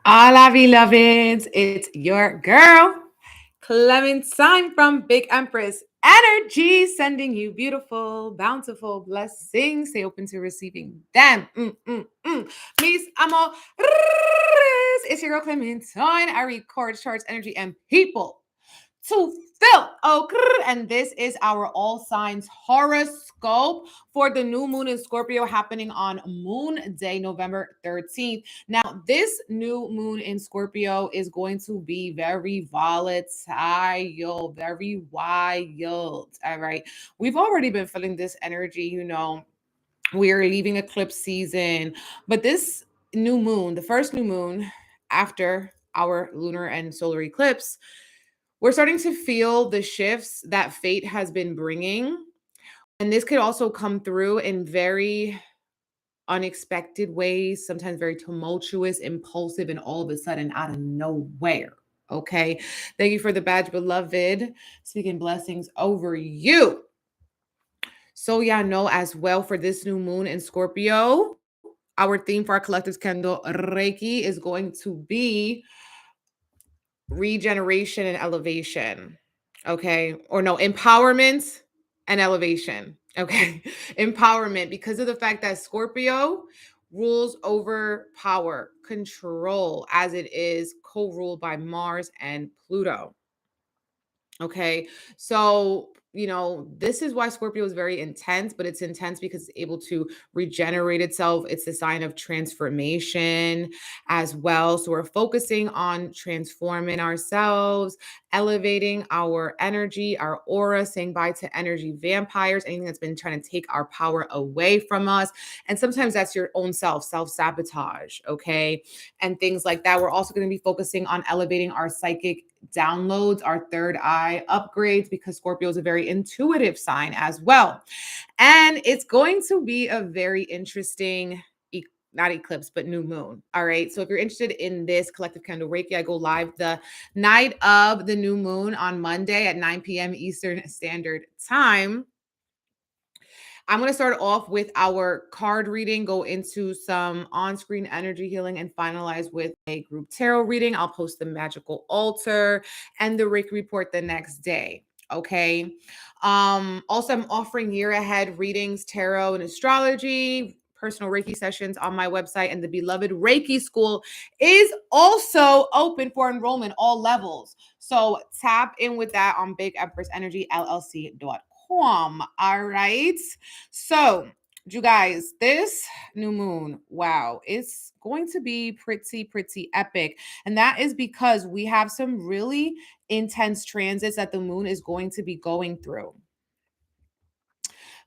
Hola, beloveds. It's your girl, Clementine from Big Empress Energy, sending you beautiful, bountiful blessings. Stay open to receiving them. Mis amores. It's your girl, Clementine. I record charts, energy, and people to fill. Oh, and this is our all signs horoscope for the new moon in Scorpio happening on Moon Day, November 13th. Now, this new moon in Scorpio is going to be very volatile, very wild. All right. We've already been feeling this energy, we're leaving eclipse season, but this new moon, the first new moon after our lunar and solar eclipse, we're starting to feel the shifts that fate has been bringing. And this could also come through in very unexpected ways, sometimes very tumultuous, impulsive, and all of a sudden out of nowhere. Okay. Thank you for the badge, beloved. Speaking blessings over you. So, yeah, know as well for this new moon in Scorpio, our theme for our collective candle Reiki is going to be regeneration and elevation. Okay. Or no, empowerment and elevation. Okay. Empowerment because of the fact that Scorpio rules over power, control, as it is co ruled by Mars and Pluto. Okay. So, this is why Scorpio is very intense, but it's intense because it's able to regenerate itself. It's a sign of transformation as well. So, we're focusing on transforming ourselves, elevating our energy, our aura, saying bye to energy vampires, anything that's been trying to take our power away from us. And sometimes that's your own self sabotage. Okay. And things like that. We're also going to be focusing on elevating our psychic downloads, our third eye upgrades, because Scorpio is a very intuitive sign as well. And it's going to be a very interesting, not eclipse, but new moon. All right. So if you're interested in this collective candle Reiki, I go live the night of the new moon on Monday at 9 p.m. Eastern Standard Time. I'm going to start off with our card reading, go into some on screen energy healing, and finalize with a group tarot reading. I'll post the magical altar and the Reiki report the next day. Okay. Also, I'm offering year ahead readings, tarot, and astrology. Personal Reiki sessions on my website, and the beloved Reiki School is also open for enrollment, all levels. So tap in with that on Big Empress Energy LLC.com. All right. So, you guys, this new moon, wow, it's going to be pretty epic. And that is because we have some really intense transits that the moon is going to be going through.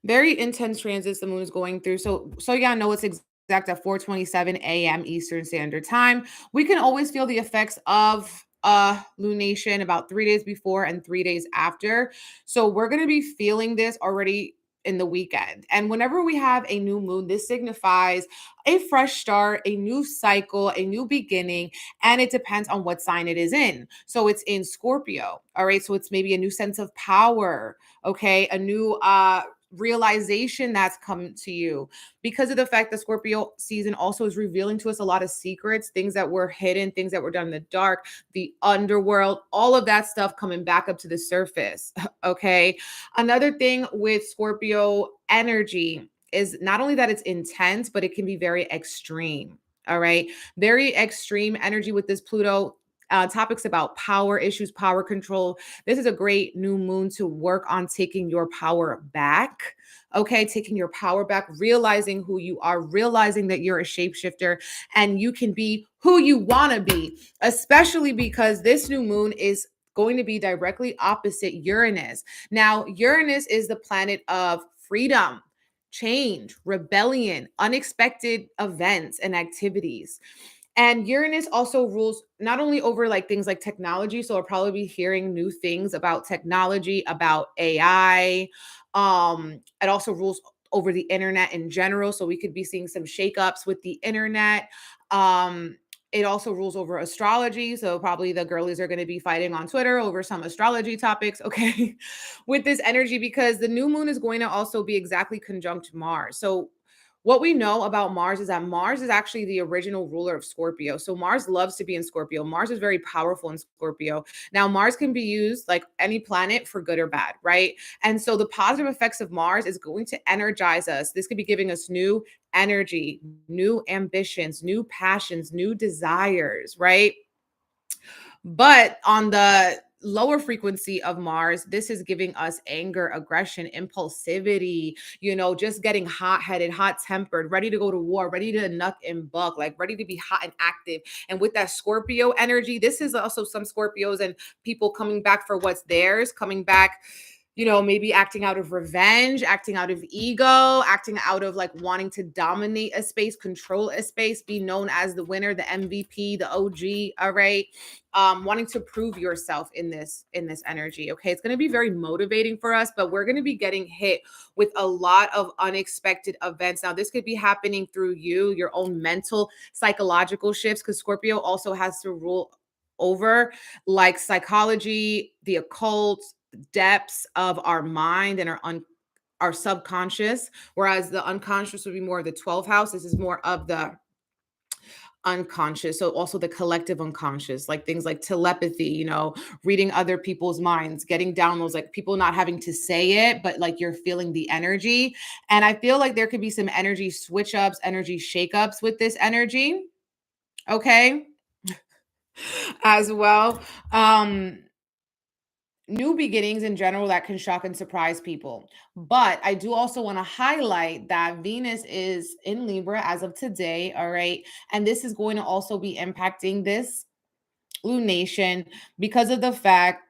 Very intense transits the moon is going through. So yeah, no, it's exact at 4:27 a.m. Eastern Standard Time. We can always feel the effects of lunation about 3 days before and 3 days after. So we're going to be feeling this already in the weekend. And whenever we have a new moon, this signifies a fresh start, a new cycle, a new beginning, and it depends on what sign it is in. So it's in Scorpio. All right, so it's maybe a new sense of power, okay? A new realization that's come to you because of the fact that Scorpio season also is revealing to us a lot of secrets, things that were hidden, things that were done in the dark, the underworld, all of that stuff coming back up to the surface. Okay. Another thing with Scorpio energy is not only that it's intense, but it can be very extreme. All right. Very extreme energy with this Pluto. Topics about power issues, power control. This is a great new moon to work on taking your power back. Okay, taking your power back, realizing who you are, realizing that you're a shapeshifter and you can be who you want to be, especially because this new moon is going to be directly opposite Uranus. Now, Uranus is the planet of freedom, change, rebellion, unexpected events and activities. And Uranus also rules not only over like things like technology, so I'll probably be hearing new things about technology, about AI. It also rules over the internet in general, so we could be seeing some shakeups with the internet. It also rules over astrology, so probably the girlies are going to be fighting on Twitter over some astrology topics, okay, with this energy because the new moon is going to also be exactly conjunct Mars. So What we know about Mars is that Mars is actually the original ruler of Scorpio. So Mars loves to be in Scorpio. Mars is very powerful in Scorpio. Now, Mars can be used like any planet for good or bad, right? And so the positive effects of Mars is going to energize us. This could be giving us new energy, new ambitions, new passions, new desires, right? But on the lower frequency of Mars, this is giving us anger, aggression, impulsivity, just getting hot headed, hot tempered, ready to go to war, ready to nut and buck, like ready to be hot and active. And with that Scorpio energy, this is also some Scorpios and people coming back for what's theirs, coming back, maybe acting out of revenge, acting out of ego, acting out of like wanting to dominate a space, control a space, be known as the winner, the MVP, the OG. All right. Wanting to prove yourself in this energy. Okay. It's going to be very motivating for us, but we're going to be getting hit with a lot of unexpected events. Now, this could be happening through your own mental, psychological shifts, because Scorpio also has to rule over like psychology, the occult, depths of our mind and our subconscious, whereas the unconscious would be more of the 12th house. This is more of the unconscious. So also the collective unconscious, like things like telepathy, reading other people's minds, getting downloads, like people not having to say it, but like you're feeling the energy. And I feel like there could be some energy switch ups, energy shakeups with this energy. Okay. As well. New beginnings in general that can shock and surprise people. But I do also want to highlight that Venus is in Libra as of today. All right. And this is going to also be impacting this lunation because of the fact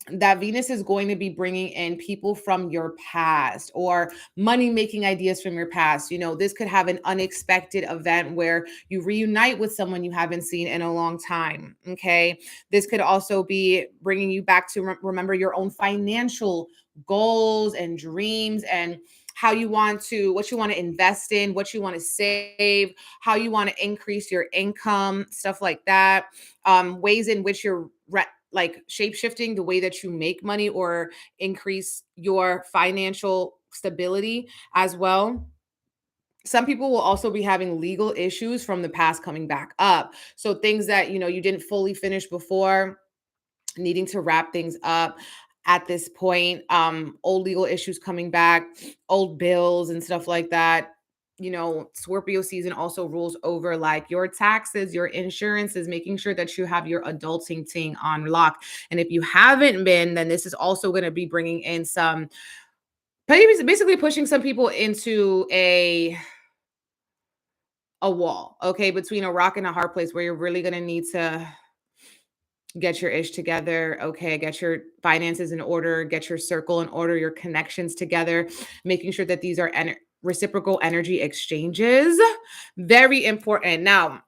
that Venus is going to be bringing in people from your past or money making ideas from your past. This could have an unexpected event where you reunite with someone you haven't seen in a long time. Okay. This could also be bringing you back to remember your own financial goals and dreams and what you want to invest in, what you want to save, how you want to increase your income, stuff like that. Ways in which you're like shape shifting the way that you make money or increase your financial stability as well. Some people will also be having legal issues from the past coming back up. So things that, you didn't fully finish before, needing to wrap things up at this point. Old legal issues coming back, old bills and stuff like that. Scorpio season also rules over like your taxes, your insurances, making sure that you have your adulting thing on lock. And if you haven't been, then this is also going to be bringing in some, basically pushing some people into a wall, okay, between a rock and a hard place where you're really going to need to get your ish together, okay, get your finances in order, get your circle in order, your connections together, making sure that these are reciprocal energy exchanges. Very important. Now,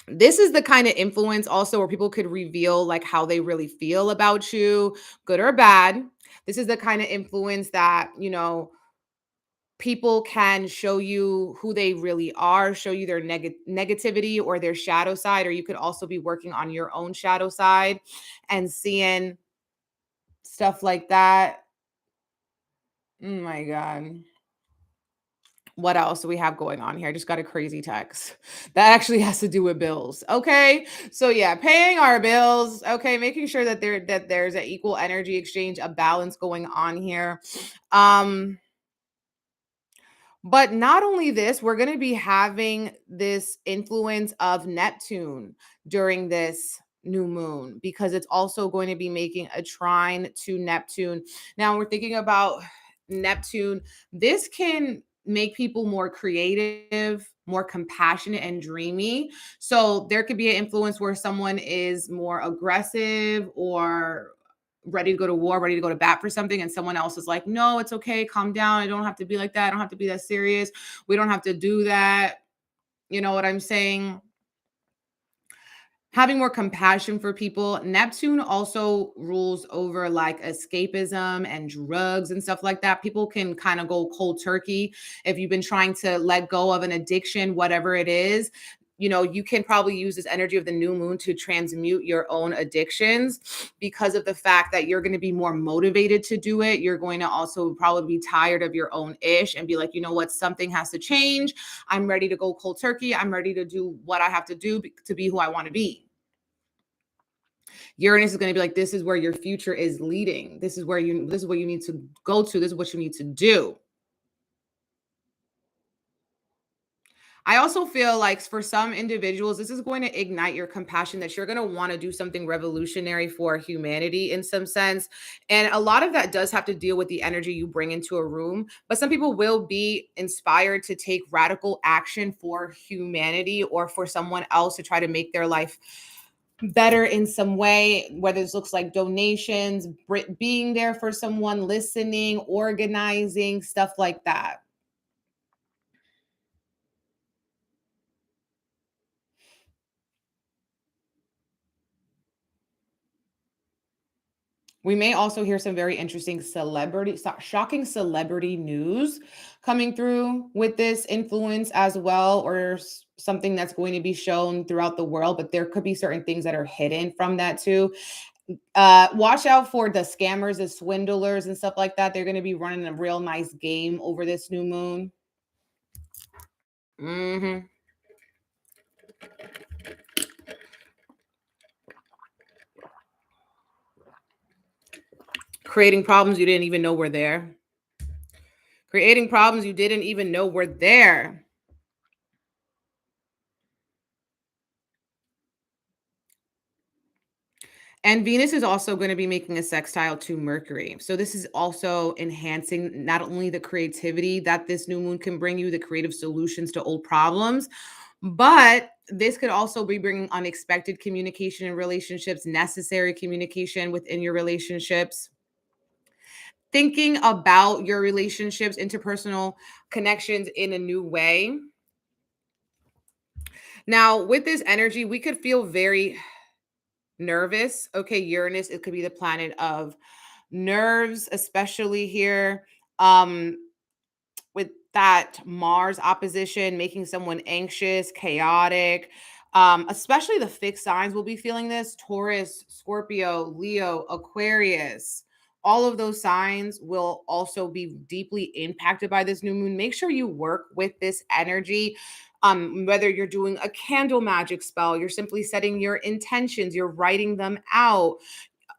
this is the kind of influence also where people could reveal like how they really feel about you, good or bad. This is the kind of influence that, people can show you who they really are, show you their negativity or their shadow side, or you could also be working on your own shadow side and seeing stuff like that. Oh my God. What else do we have going on here? I just got a crazy text that actually has to do with bills. Okay. So yeah, paying our bills. Okay. Making sure that there's an equal energy exchange, a balance going on here. But not only this, we're going to be having this influence of Neptune during this new moon because it's also going to be making a trine to Neptune. Now we're thinking about Neptune. This can make people more creative, more compassionate and dreamy. So there could be an influence where someone is more aggressive or ready to go to war, ready to go to bat for something, and someone else is like, no, it's okay, calm down. I don't have to be like that. I don't have to be that serious. We don't have to do that. You know what I'm saying? Having more compassion for people. Neptune also rules over like escapism and drugs and stuff like that. People can kind of go cold turkey if you've been trying to let go of an addiction, whatever it is. you can probably use this energy of the new moon to transmute your own addictions because of the fact that you're going to be more motivated to do it. You're going to also probably be tired of your own ish and be like, you know what, something has to change. I'm ready to go cold turkey. I'm ready to do what I have to do to be who I want to be. Uranus is going to be like, this is where your future is leading. This is where you need to go to. This is what you need to do. I also feel like for some individuals, this is going to ignite your compassion that you're going to want to do something revolutionary for humanity in some sense. And a lot of that does have to deal with the energy you bring into a room. But some people will be inspired to take radical action for humanity or for someone else to try to make their life better in some way, whether this looks like donations, being there for someone, listening, organizing, stuff like that. We may also hear some very interesting shocking celebrity news coming through with this influence as well, or something that's going to be shown throughout the world. But there could be certain things that are hidden from that too. Watch out for the scammers, the swindlers, and stuff like that. They're going to be running a real nice game over this new moon. hmm Creating problems you didn't even know were there. Creating problems you didn't even know were there. And Venus is also going to be making a sextile to Mercury. So this is also enhancing not only the creativity that this new moon can bring you, the creative solutions to old problems, but this could also be bringing unexpected communication in relationships, necessary communication within your relationships, thinking about your relationships, interpersonal connections in a new way. Now, with this energy, we could feel very nervous. Okay, Uranus, it could be the planet of nerves, especially here. Um, with that Mars opposition, making someone anxious, chaotic. Especially the fixed signs will be feeling this: Taurus, Scorpio, Leo, Aquarius. All of those signs will also be deeply impacted by this new moon. Make sure you work with this energy. Whether you're doing a candle magic spell, you're simply setting your intentions, you're writing them out,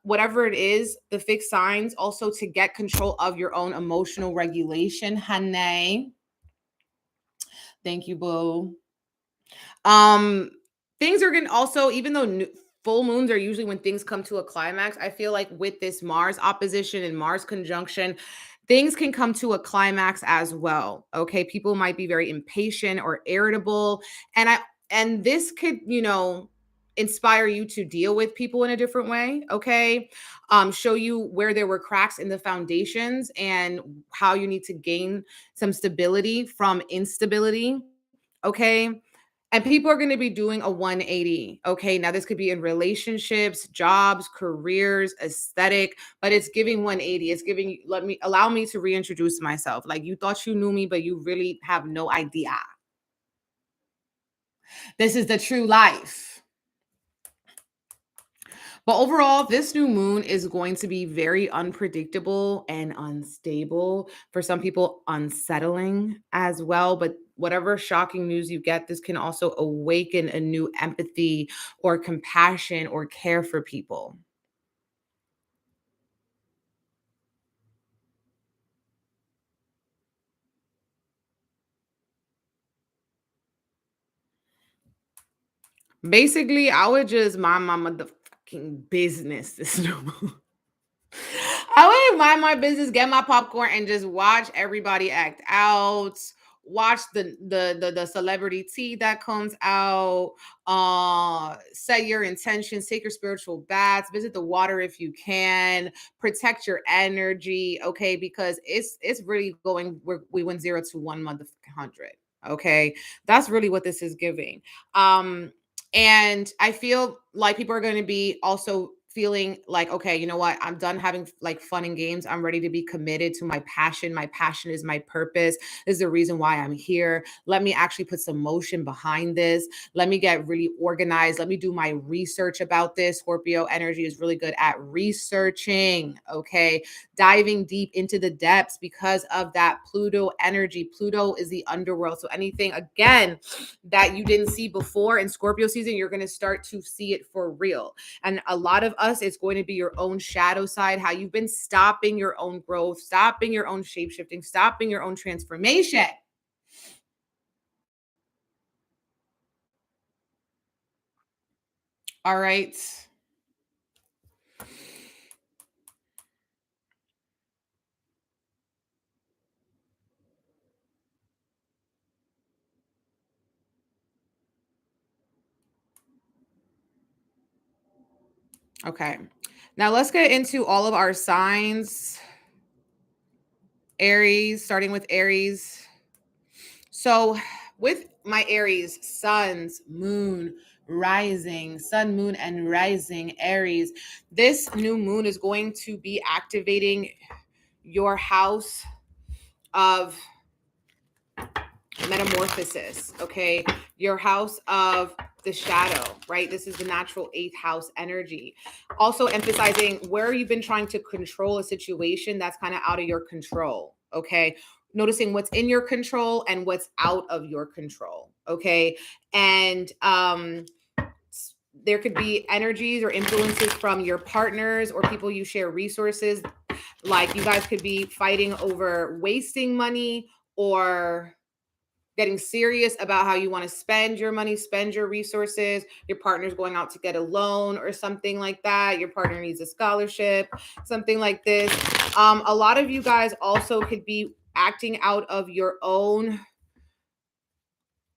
whatever it is, the fixed signs also to get control of your own emotional regulation, honey. Thank you, boo. Um, things are gonna also, even though full moons are usually when things come to a climax, I feel like with this Mars opposition and Mars conjunction, things can come to a climax as well. Okay, people might be very impatient or irritable, and this could, inspire you to deal with people in a different way. Okay, show you where there were cracks in the foundations and how you need to gain some stability from instability. Okay, and people are going to be doing a 180. Okay. Now, this could be in relationships, jobs, careers, aesthetic, but it's giving 180. It's giving, allow me to reintroduce myself. Like, you thought you knew me, but you really have no idea. This is the true life. But overall, this new moon is going to be very unpredictable and unstable. For some people, unsettling as well. But whatever shocking news you get, this can also awaken a new empathy or compassion or care for people. Basically, I would just mind my motherfucking business this new moon. I would mind my business, get my popcorn, and just watch everybody act out. Watch the celebrity tea that comes out. Set your intentions, take your spiritual baths, visit the water if you can, protect your energy, okay? Because it's really going. We went 0 to 100. Okay, that's really what this is giving. And I feel like people are going to be also feeling like, okay, you know what? I'm done having like fun and games. I'm ready to be committed to my passion. My passion is my purpose. This is the reason why I'm here. Let me actually put some motion behind this. Let me get really organized. Let me do my research about this. Scorpio energy is really good at researching, okay? Diving deep into the depths because of that Pluto energy. Pluto is the underworld. So anything, again, that you didn't see before in Scorpio season, you're going to start to see it for real. And a lot of us, it's going to be your own shadow side, how you've been stopping your own growth, stopping your own shape shifting, stopping your own transformation. All right. Okay. Now let's get into all of our signs. Aries, starting with Aries. So, with my Aries, suns, moon, rising, sun, moon, and rising Aries, this new moon is going to be activating your house of metamorphosis, okay? Your house of the shadow, right? This is the natural eighth house energy. Also emphasizing where you've been trying to control a situation that's kind of out of your control, okay? Noticing what's in your control and what's out of your control, okay? And there could be energies or influences from your partners or people you share resources. Like you guys could be fighting over wasting money or getting serious about how you want to spend your money, spend your resources. Your partner's going out to get a loan or something like that. Your partner needs a scholarship, something like this. A lot of you guys also could be acting out of your own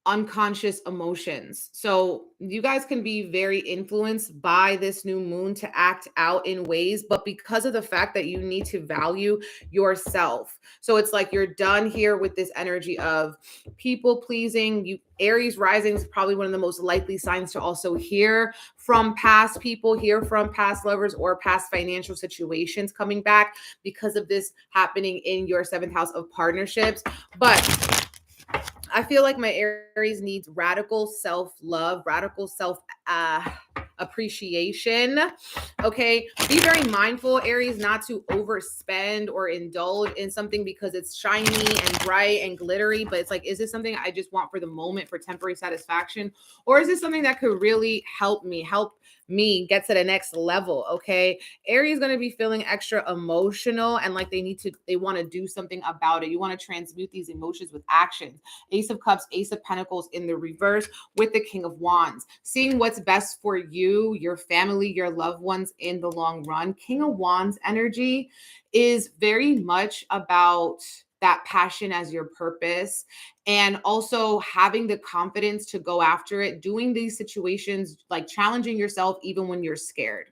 unconscious emotions. So you guys can be very influenced by this new moon to act out in ways, but because of the fact that you need to value yourself. So it's like you're done here with this energy of people pleasing. You Aries rising is probably one of the most likely signs to also hear from past people, hear from past lovers or past financial situations coming back because of this happening in your seventh house of partnerships. But I feel like my Aries needs radical self-love, radical self appreciation. Okay. Be very mindful, Aries, not to overspend or indulge in something because it's shiny and bright and glittery. But it's like, is this something I just want for the moment for temporary satisfaction? Or is this something that could really help me get to the next level? Okay. Aries is going to be feeling extra emotional and like they want to do something about it. You want to transmute these emotions with actions. Ace of Cups, Ace of Pentacles in the reverse with the King of Wands. Seeing what's best for you, your family, your loved ones in the long run. King of Wands energy is very much about that passion as your purpose and also having the confidence to go after it, doing these situations, like challenging yourself even when you're scared.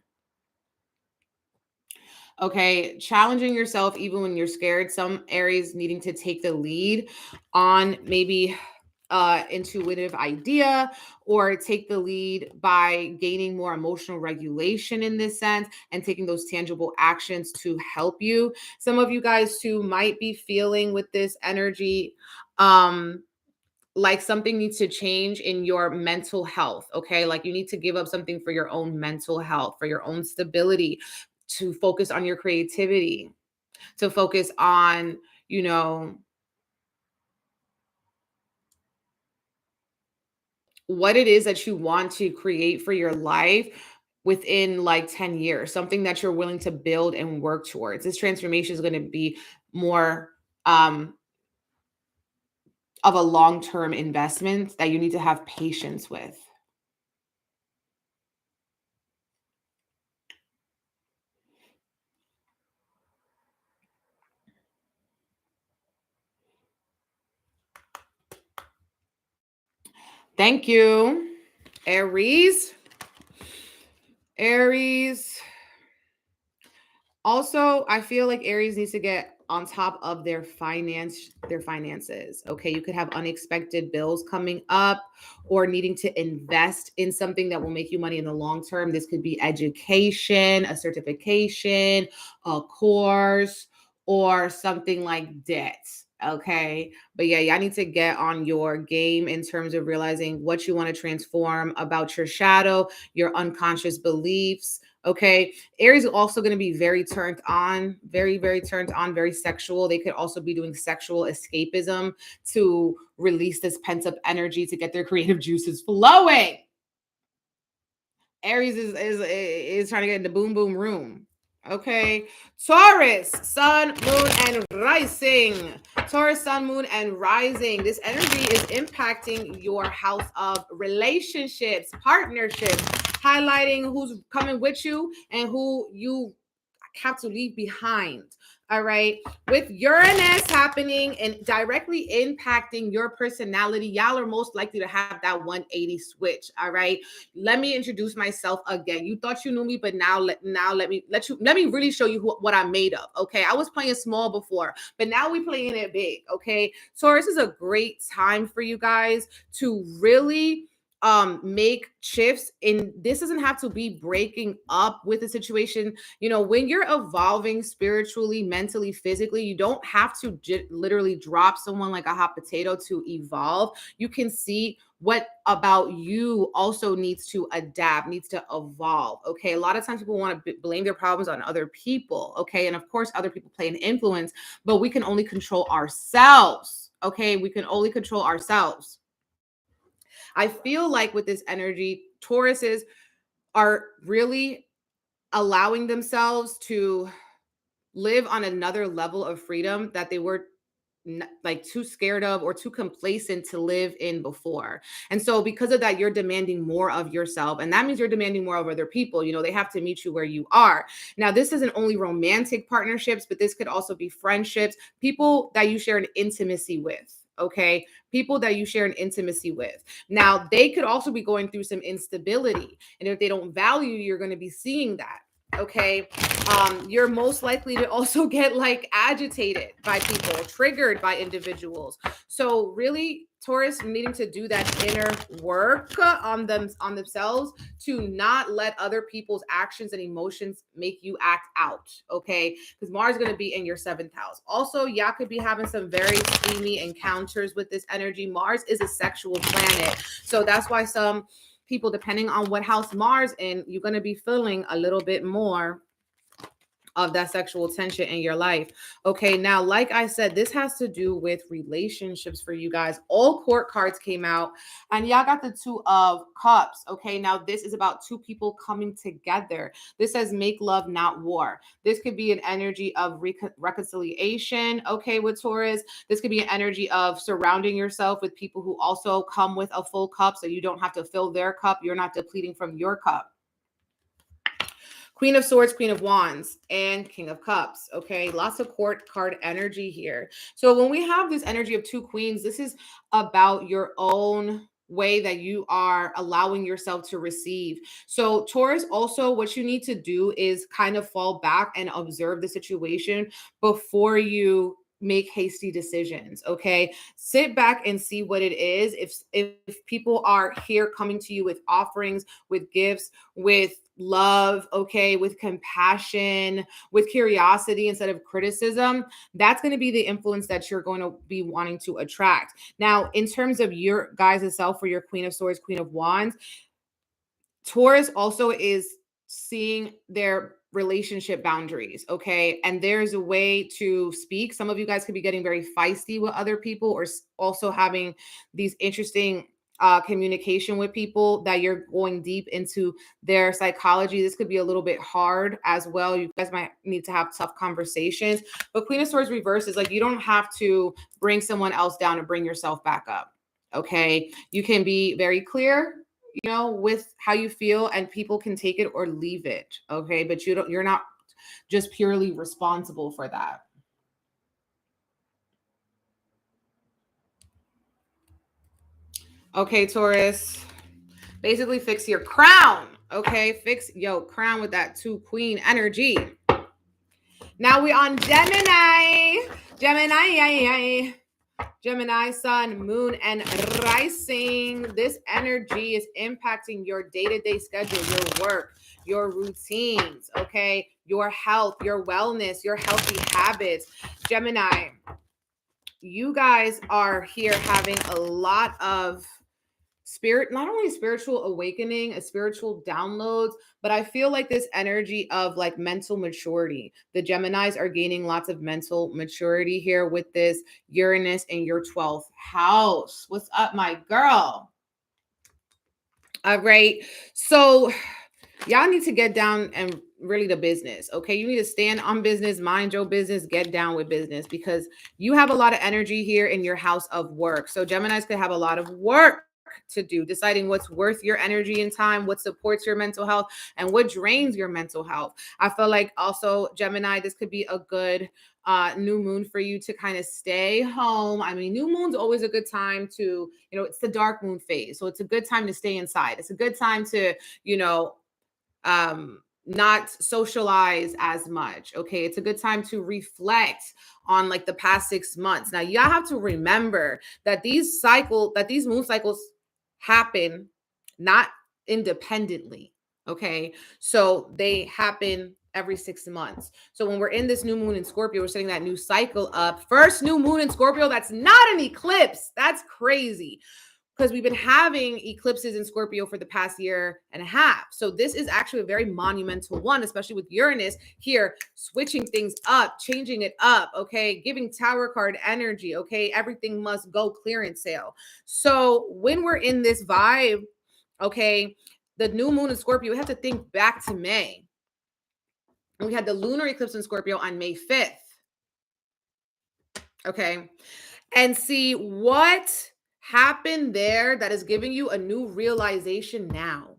Okay, challenging yourself even when you're scared. Some Aries needing to take the lead on maybe intuitive idea or take the lead by gaining more emotional regulation in this sense and taking those tangible actions to help you. Some of you guys too might be feeling with this energy like something needs to change in your mental health, okay? Like you need to give up something for your own mental health, for your own stability, to focus on your creativity, to focus on, you know, what it is that you want to create for your life within like 10 years, something that you're willing to build and work towards. This transformation is going to be more of a long-term investment that you need to have patience with. Thank you, Aries. Aries. Also, I feel like Aries needs to get on top of their finances. Okay, you could have unexpected bills coming up or needing to invest in something that will make you money in the long term. This could be education, a certification, a course, or something like debt. Okay. But yeah, y'all need to get on your game in terms of realizing what you want to transform about your shadow, your unconscious beliefs. Okay. Aries is also going to be very turned on, very, very turned on, very sexual. They could also be doing sexual escapism to release this pent up energy to get their creative juices flowing. Aries is trying to get in the boom boom room. Okay. Taurus, sun, moon, and rising. Taurus, sun, moon, and rising. This energy is impacting your house of relationships, partnerships, highlighting who's coming with you and who you have to leave behind. All right. With Uranus happening and directly impacting your personality, y'all are most likely to have that 180 switch. All right. Let me introduce myself again. You thought you knew me, but now let me really show you what I'm made of. Okay. I was playing small before, but now we're playing it big. Okay. Taurus is a great time for you guys to really make shifts. And this doesn't have to be breaking up with a situation. You know, when you're evolving spiritually, mentally, physically, you don't have to literally drop someone like a hot potato to evolve. You can see what about you also needs to adapt, needs to evolve. Okay. A lot of times people want to blame their problems on other people. Okay. And of course, other people play an influence, but we can only control ourselves. Okay. We can only control ourselves. I feel like with this energy, Tauruses are really allowing themselves to live on another level of freedom that they were like too scared of or too complacent to live in before. And so because of that, you're demanding more of yourself. And that means you're demanding more of other people. You know, they have to meet you where you are. Now, this isn't only romantic partnerships, but this could also be friendships, people that you share an intimacy with. Okay. People that you share an intimacy with. Now, they could also be going through some instability. And if they don't value you, you're going to be seeing that. Okay. You're most likely to also get like agitated by people, triggered by individuals. So really, Taurus needing to do that inner work on themselves to not let other people's actions and emotions make you act out. Okay, because Mars is going to be in your 7th house. Also, y'all could be having some very steamy encounters with this energy. Mars is a sexual planet, so that's why some people, depending on what house Mars in, you're going to be feeling a little bit more of that sexual tension in your life. Okay, now, like I said, this has to do with relationships for you guys. All court cards came out, and y'all got the 2 of Cups. Okay, now this is about 2 people coming together. This says make love, not war. This could be an energy of reconciliation, okay, with Taurus. This could be an energy of surrounding yourself with people who also come with a full cup, so you don't have to fill their cup. You're not depleting from your cup. Queen of Swords, Queen of Wands, and King of Cups. Okay, lots of court card energy here. So when we have this energy of 2 queens, this is about your own way that you are allowing yourself to receive. So Taurus, also what you need to do is kind of fall back and observe the situation before you make hasty decisions. Okay, sit back and see what it is. If people are here coming to you with offerings, with gifts, with love, okay, with compassion, with curiosity instead of criticism, that's going to be the influence that you're going to be wanting to attract. Now, in terms of your guys itself, for your Queen of Swords, Queen of Wands, Taurus also is seeing their relationship boundaries. Okay. And there's a way to speak. Some of you guys could be getting very feisty with other people, or also having these interesting communication with people that you're going deep into their psychology. This could be a little bit hard as well. You guys might need to have tough conversations. But Queen of Swords reverse is like, you don't have to bring someone else down to bring yourself back up. Okay. You can be very clear, you know, with how you feel, and people can take it or leave it. Okay. But you're not just purely responsible for that. Okay, Taurus, basically fix your crown. Okay. Fix your crown with that 2 queen energy. Now we're on Gemini. Gemini, sun, moon, and rising. This energy is impacting your day-to-day schedule, your work, your routines, okay? Your health, your wellness, your healthy habits. Gemini, you guys are here having a lot of not only spiritual awakening, a spiritual downloads, but I feel like this energy of like mental maturity. The Geminis are gaining lots of mental maturity here with this Uranus in your 12th house. What's up, my girl? All right. So y'all need to get down and really the business. Okay. You need to stand on business, mind your business, get down with business, because you have a lot of energy here in your house of work. So Geminis could have a lot of work to do, deciding what's worth your energy and time, what supports your mental health, and what drains your mental health. I feel like also, Gemini, this could be a good new moon for you to kind of stay home. I mean, new moon's always a good time to, it's the dark moon phase. So it's a good time to stay inside. It's a good time to, not socialize as much. Okay. It's a good time to reflect on like the past 6 months. Now, y'all have to remember that these moon cycles happen not independently. Okay. So they happen every 6 months. So when we're in this new moon in Scorpio, we're setting that new cycle up. First new moon in Scorpio, that's not an eclipse. That's crazy, because we've been having eclipses in Scorpio for the past year and a half. So this is actually a very monumental one, especially with Uranus here, switching things up, changing it up, okay? Giving Tower card energy, okay? Everything must go clearance sale. So when we're in this vibe, okay, the new moon in Scorpio, we have to think back to May. We had the lunar eclipse in Scorpio on May 5th, okay? And see what happened there that is giving you a new realization now,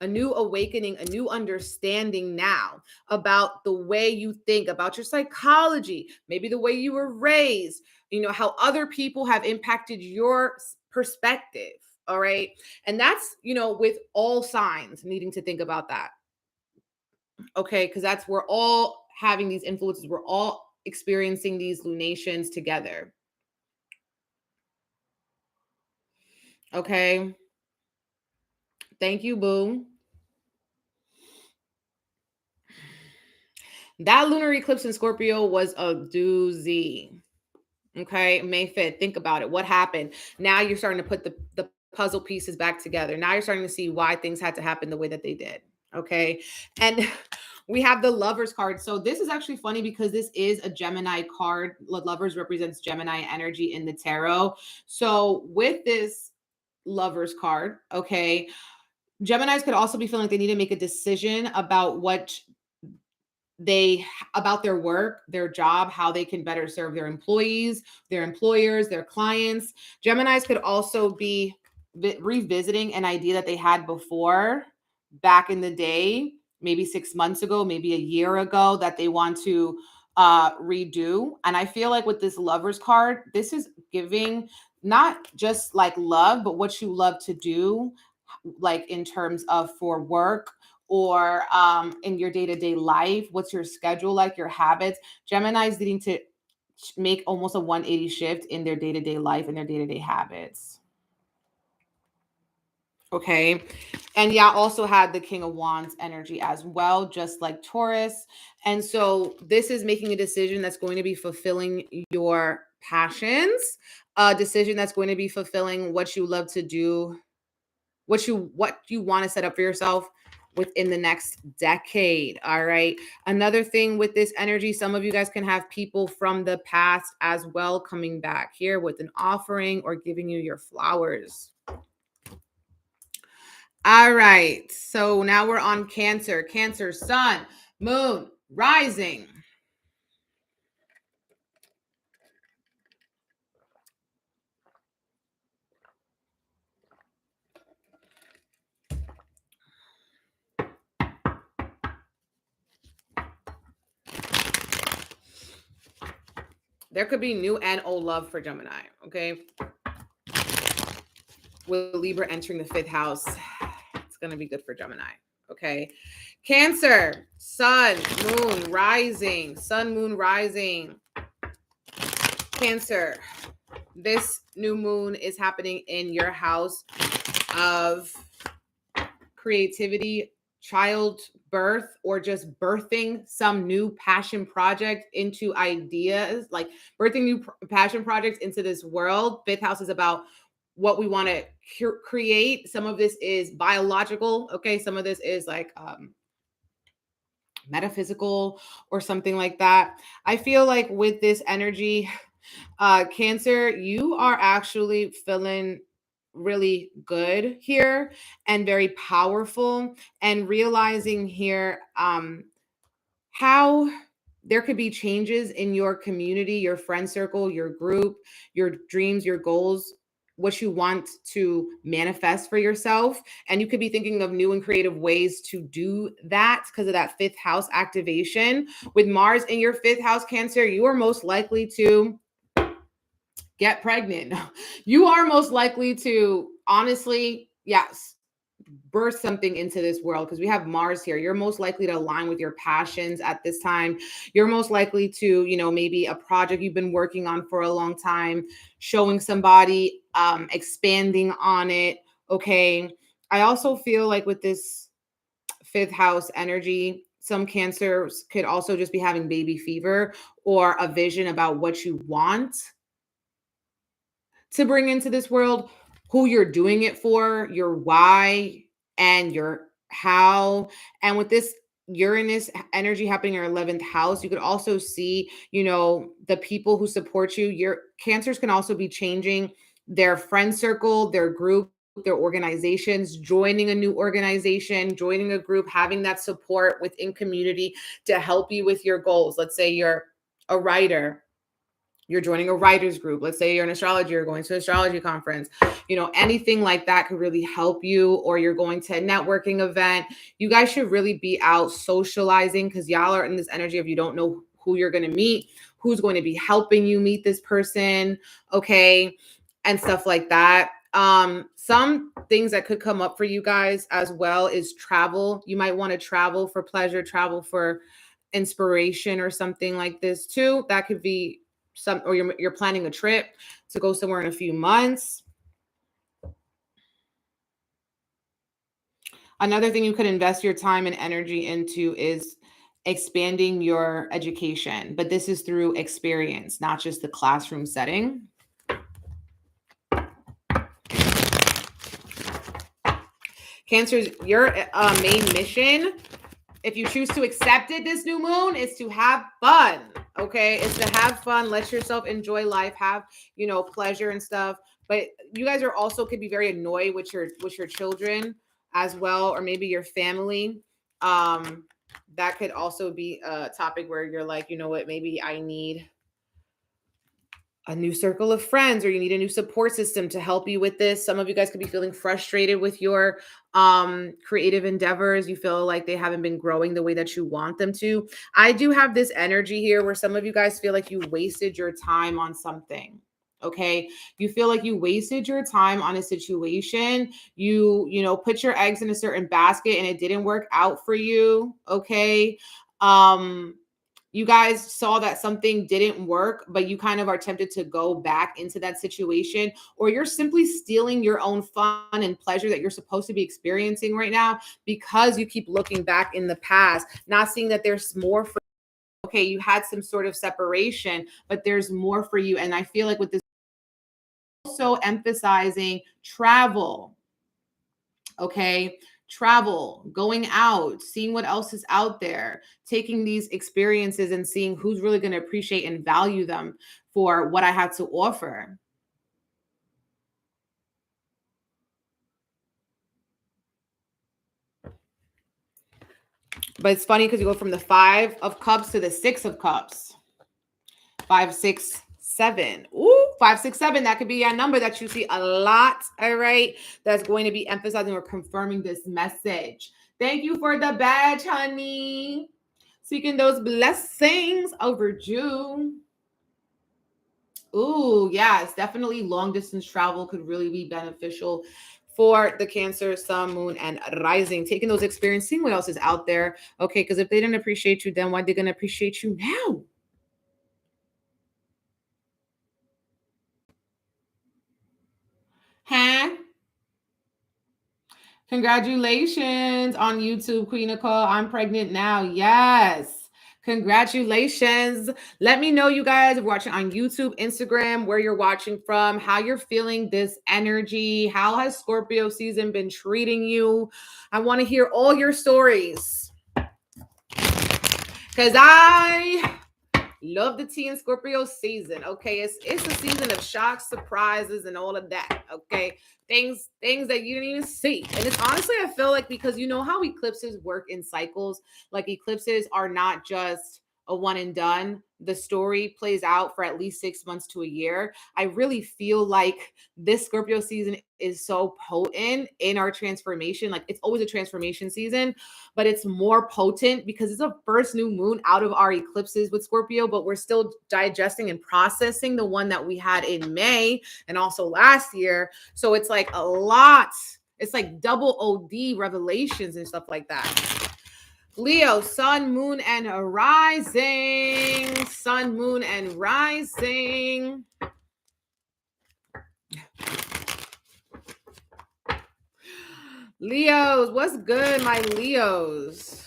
a new awakening, a new understanding now about the way you think, about your psychology, maybe the way you were raised, how other people have impacted your perspective. All right. And that's, with all signs needing to think about that. Okay. Because we're all having these influences. We're all experiencing these lunations together. Okay. Thank you, boo. That lunar eclipse in Scorpio was a doozy. Okay. May 5th. Think about it. What happened? Now you're starting to put the puzzle pieces back together. Now you're starting to see why things had to happen the way that they did. Okay. And we have the Lovers card. So this is actually funny because this is a Gemini card. Lovers represents Gemini energy in the tarot. So with this Lovers card, okay, Geminis could also be feeling like they need to make a decision about about their work, their job, how they can better serve their employees, their employers, their clients. Geminis could also be revisiting an idea that they had before back in the day, maybe 6 months ago, maybe a year ago, that they want to redo. And I feel like with this Lovers card, this is giving not just like love, but what you love to do, like in terms of for work or in your day-to-day life. What's your schedule like, your habits? Gemini is needing to make almost a 180 shift in their day-to-day life and their day-to-day habits. Okay. And yeah, also had the King of Wands energy as well, just like Taurus. And so this is making a decision that's going to be fulfilling your passions, a decision that's going to be fulfilling what you love to do, what you want to set up for yourself within the next decade. All right. Another thing with this energy, some of you guys can have people from the past as well coming back here with an offering or giving you your flowers. All right. So now we're on Cancer. Cancer, sun, moon, rising. There could be new and old love for Gemini, okay? With Libra entering the 5th house, it's going to be good for Gemini, Okay. Cancer, sun, moon, rising, sun, moon, rising. Cancer, this new moon is happening in your house of creativity, childbirth, or just birthing some new passion project into ideas, like birthing new passion projects into this world. Fifth house is about what we want to create. Some of this is biological. Okay. Some of this is like metaphysical or something like that. I feel like with this energy, Cancer, you are actually feeling really good here and very powerful, and realizing here how there could be changes in your community, your friend circle, your group, your dreams, your goals, what you want to manifest for yourself. And you could be thinking of new and creative ways to do that because of that fifth house activation. With Mars in your fifth house, Cancer, you are most likely to get pregnant. You are most likely to, honestly, yes, birth something into this world, because we have Mars here. You're most likely to align with your passions at this time. You're most likely to, maybe a project you've been working on for a long time, showing somebody, expanding on it. Okay. I also feel like with this fifth house energy, some Cancers could also just be having baby fever or a vision about what you want to bring into this world, who you're doing it for, your why, and your how. And with this Uranus energy happening in your 11th house, you could also see, the people who support you. Your Cancers can also be changing their friend circle, their group, their organizations, joining a new organization, joining a group, having that support within community to help you with your goals. Let's say you're a writer, you're joining a writers group. Let's say you're an astrologer, you're going to an astrology conference, anything like that could really help you, or you're going to a networking event. You guys should really be out socializing, because y'all are in this energy of you don't know who you're going to meet, who's going to be helping you meet this person. Okay. And stuff like that. Some things that could come up for you guys as well is travel. You might want to travel for pleasure, travel for inspiration, or something like this too. That could be or you're planning a trip to go somewhere in a few months. Another thing you could invest your time and energy into is expanding your education, but this is through experience, not just the classroom setting. Cancers, your main mission, if you choose to accept it this new moon, is to have fun. Okay, it's to have fun, let yourself enjoy life, have pleasure and stuff. But you guys are also could be very annoyed with your children as well, or maybe your family. That could also be a topic where you're like, you know what, maybe I need a new circle of friends, or you need a new support system to help you with this. Some of you guys could be feeling frustrated with your creative endeavors. You feel like they haven't been growing the way that you want them to. I do have this energy here where some of you guys feel like you wasted your time on something. Okay, you feel like you wasted your time on a situation. You put your eggs in a certain basket and it didn't work out for you. Okay. You guys saw that something didn't work, but you kind of are tempted to go back into that situation, or you're simply stealing your own fun and pleasure that you're supposed to be experiencing right now because you keep looking back in the past, not seeing that there's more for you. Okay, you had some sort of separation, but there's more for you. And I feel like with this also emphasizing travel. Okay, travel, going out, seeing what else is out there, taking these experiences and seeing who's really going to appreciate and value them for what I had to offer. But it's funny because you go from the 5 of Cups to the 6 of Cups. 5, 6, 7. Ooh, 5, 6, 7. That could be a number that you see a lot. All right. That's going to be emphasizing or confirming this message. Thank you for the badge, honey. Seeking those blessings overdue. Ooh, yeah, it's definitely long distance travel could really be beneficial for the Cancer, Sun, Moon, and Rising. Taking those experiences, seeing what else is out there. Okay, because if they didn't appreciate you then, why are they going to appreciate you now? Huh? Congratulations on YouTube, Queen Nicole. I'm pregnant now. Yes. Congratulations. Let me know, you guys, if you're watching on YouTube, Instagram, where you're watching from, how you're feeling this energy. How has Scorpio season been treating you? I want to hear all your stories because I love the tea in Scorpio season. Okay, it's a season of shocks, surprises, and all of that. Okay, things that you didn't even see. And it's honestly, I feel like, because you know how eclipses work in cycles. Like, eclipses are not just a one and done. The story plays out for at least 6 months to a year. I really feel like this Scorpio season is so potent in our transformation. Like, it's always a transformation season, but it's more potent because it's a first new moon out of our eclipses with Scorpio, but we're still digesting and processing the one that we had in May and also last year. So it's like a lot. It's like double OD revelations and stuff like that. Leo, Sun, Moon, and Rising. Sun, Moon, and Rising. Leos, what's good, my Leos?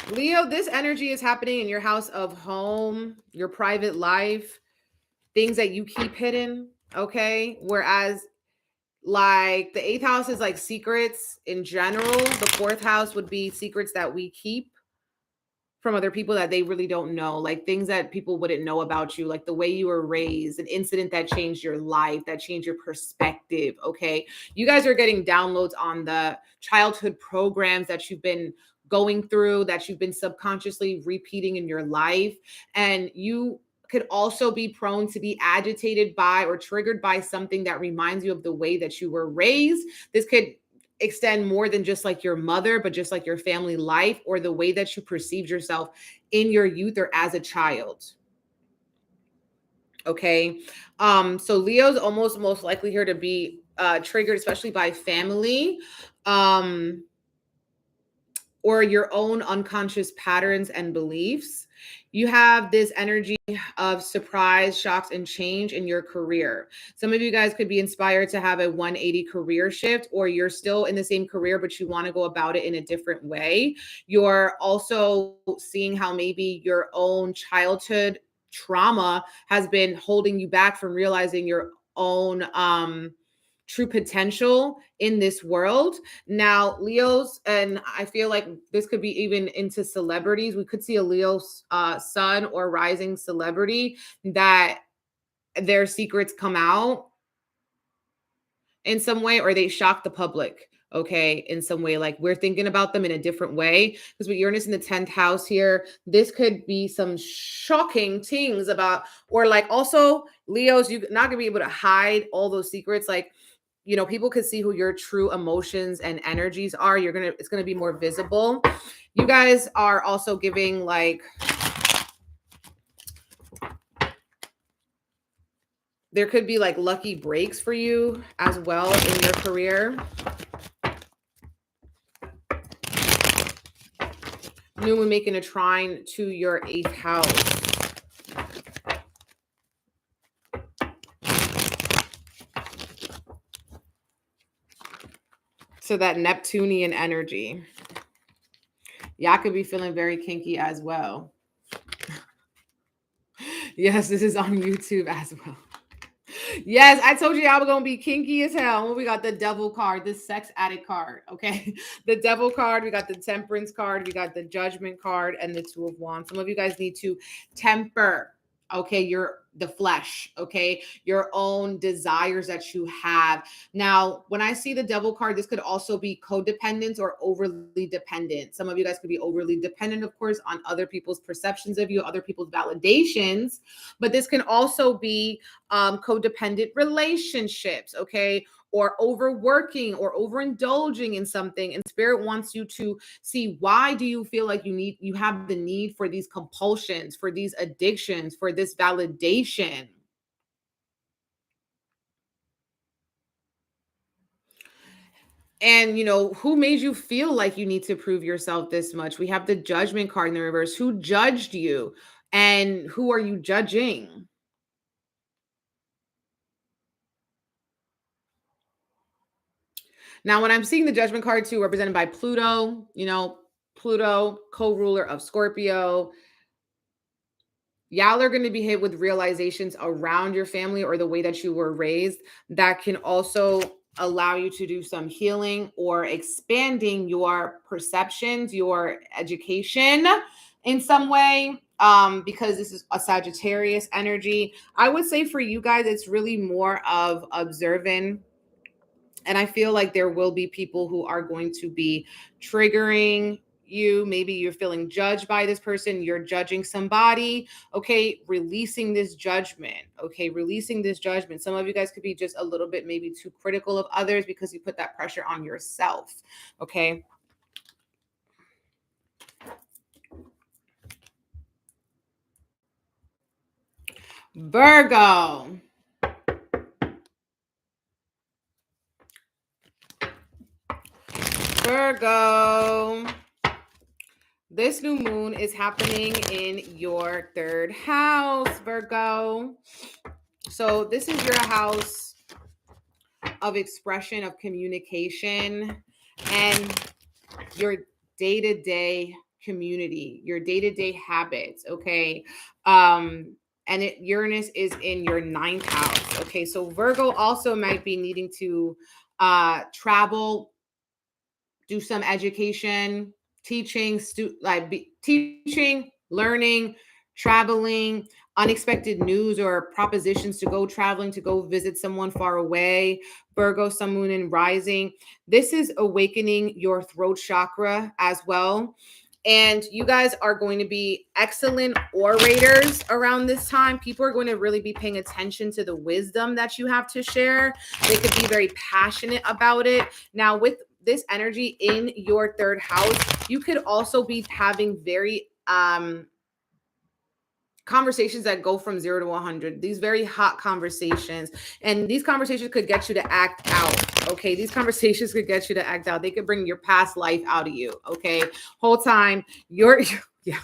Leo, this energy is happening in your house of home, your private life, things that you keep hidden, okay? Whereas, like, the eighth house is like secrets in general. The fourth house would be secrets that we keep from other people that they really don't know, like things that people wouldn't know about you, like the way you were raised, an incident that changed your life, that changed your perspective. Okay, you guys are getting downloads on the childhood programs that you've been going through, that you've been subconsciously repeating in your life. And you could also be prone to be agitated by or triggered by something that reminds you of the way that you were raised. This could extend more than just like your mother, but just like your family life or the way that you perceived yourself in your youth or as a child. Okay. So Leo's almost most likely here to be triggered, especially by family, or your own unconscious patterns and beliefs. You have this energy of surprise, shocks, and change in your career. Some of you guys could be inspired to have a 180 career shift, or you're still in the same career, but you want to go about it in a different way. You're also seeing how maybe your own childhood trauma has been holding you back from realizing your own true potential in this world. Now, Leos, and I feel like this could be even into celebrities. We could see a Leo sun or rising celebrity that their secrets come out in some way, or they shock the public. Okay, in some way, like we're thinking about them in a different way. Because with Uranus in the 10th house here, this could be some shocking things about, or like also Leos, you're not gonna be able to hide all those secrets. Like, you know, people could see who your true emotions and energies are. It's gonna be more visible. You guys are also giving like, there could be like lucky breaks for you as well in your career. New moon making a trine to your 8th house. So that Neptunian energy. Y'all could be feeling very kinky as well. Yes, this is on YouTube as well. Yes, I told you I was gonna be kinky as hell. We got the devil card, the sex addict card. Okay, the devil card. We got the temperance card. We got the judgment card and the 2 of wands. Some of you guys need to temper. Okay, the flesh. Okay, your own desires that you have. Now, when I see the devil card, this could also be codependence or overly dependent. Some of you guys could be overly dependent, of course, on other people's perceptions of you, other people's validations. But this can also be codependent relationships, okay? or overworking or overindulging in something, and spirit wants you to see, why do you feel like you have the need for these compulsions, for these addictions, for this validation? And who made you feel like you need to prove yourself this much? We have the Judgment card in the reverse. Who judged you, and who are you judging? Now, when I'm seeing the Judgment card too, represented by Pluto, Pluto, co-ruler of Scorpio, y'all are going to be hit with realizations around your family or the way that you were raised that can also allow you to do some healing or expanding your perceptions, your education in some way. Because this is a Sagittarius energy, I would say for you guys, it's really more of observing. And I feel like there will be people who are going to be triggering you. Maybe you're feeling judged by this person. You're judging somebody. Okay. Releasing this judgment. Okay. Releasing this judgment. Some of you guys could be just a little bit maybe too critical of others because you put that pressure on yourself. Okay. Virgo. Virgo. This new moon is happening in your third house, Virgo. So this is your house of expression, of communication, and your day-to-day community, your day-to-day habits, okay? And Uranus is in your ninth house, okay? So Virgo also might be needing to travel, do some education, teaching, teaching, learning, traveling, unexpected news or propositions to go traveling, to go visit someone far away. Virgo, sun, moon, and rising. This is awakening your throat chakra as well. And you guys are going to be excellent orators around this time. People are going to really be paying attention to the wisdom that you have to share. They could be very passionate about it. Now, with this energy in your third house, you could also be having very conversations that go from 0 to 100, these very hot conversations. And these conversations could get you to act out. Okay. These conversations could get you to act out. They could bring your past life out of you. Okay. Whole time yeah.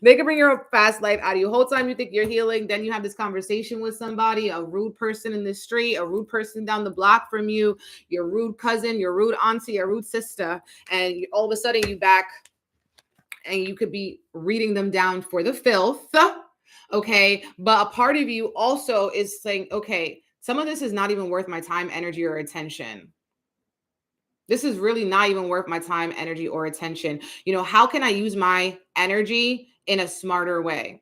They can bring your past life out of you. Whole time you think you're healing, then you have this conversation with somebody, a rude person in the street, a rude person down the block from you, your rude cousin, your rude auntie, your rude sister, and all of a sudden you back and you could be reading them down for the filth. Okay. But a part of you also is saying, okay, some of this is not even worth my time, energy, or attention. This is really not even worth my time, energy, or attention. How can I use my energy in a smarter way?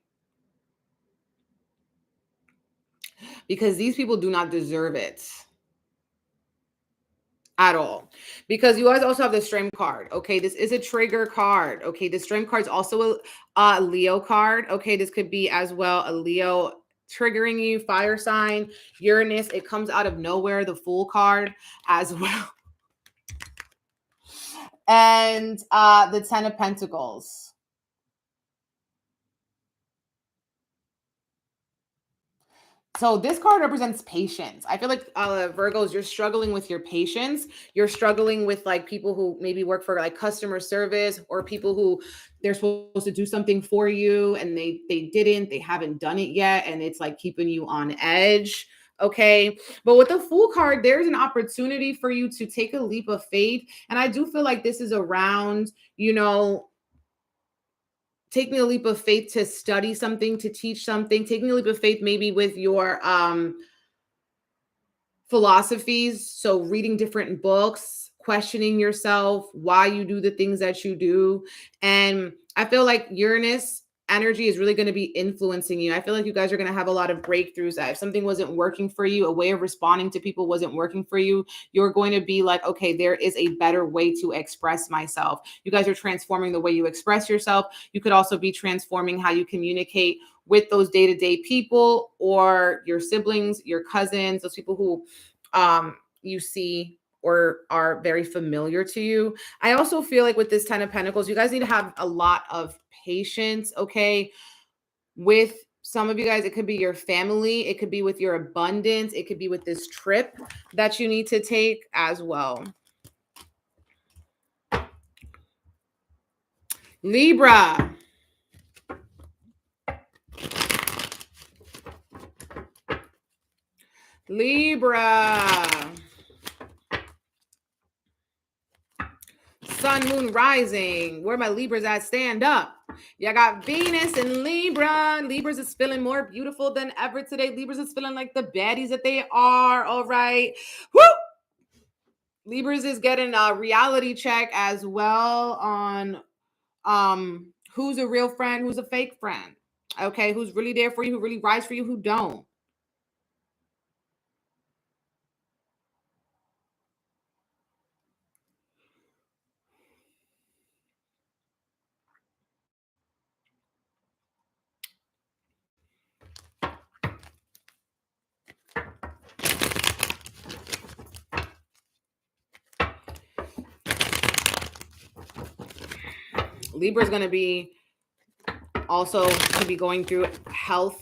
Because these people do not deserve it at all. Because you guys also have the Strength card. Okay, this is a trigger card. Okay, the Strength card is also a Leo card. Okay, this could be as well a Leo triggering you, fire sign, Uranus. It comes out of nowhere, the Fool card as well. And the 10 of Pentacles. So this card represents patience. I feel like Virgos, you're struggling with your patience. You're struggling with like people who maybe work for like customer service, or people who they're supposed to do something for you and they haven't done it yet, and it's like keeping you on edge. Okay. But with the Fool card, there's an opportunity for you to take a leap of faith. And I do feel like this is around, taking a leap of faith to study something, to teach something, taking a leap of faith maybe with your philosophies. So reading different books, questioning yourself, why you do the things that you do. And I feel like Uranus energy is really going to be influencing you. I feel like you guys are going to have a lot of breakthroughs. That if something wasn't working for you, a way of responding to people wasn't working for you, you're going to be like, okay, there is a better way to express myself. You guys are transforming the way you express yourself. You could also be transforming how you communicate with those day-to-day people, or your siblings, your cousins, those people who you see or are very familiar to you. I also feel like with this 10 of Pentacles, you guys need to have a lot of patience, okay? With some of you guys, it could be your family, it could be with your abundance, it could be with this trip that you need to take as well. Libra. Libra. Sun, moon, rising. Where my Libras at? Stand up. You got Venus and Libra. Libras is feeling more beautiful than ever today. Libras is feeling like the baddies that they are. All right. Woo! Libras is getting a reality check as well on who's a real friend, who's a fake friend. Okay, who's really there for you, who really rides for you, who don't. Libra is going to be also to be going through health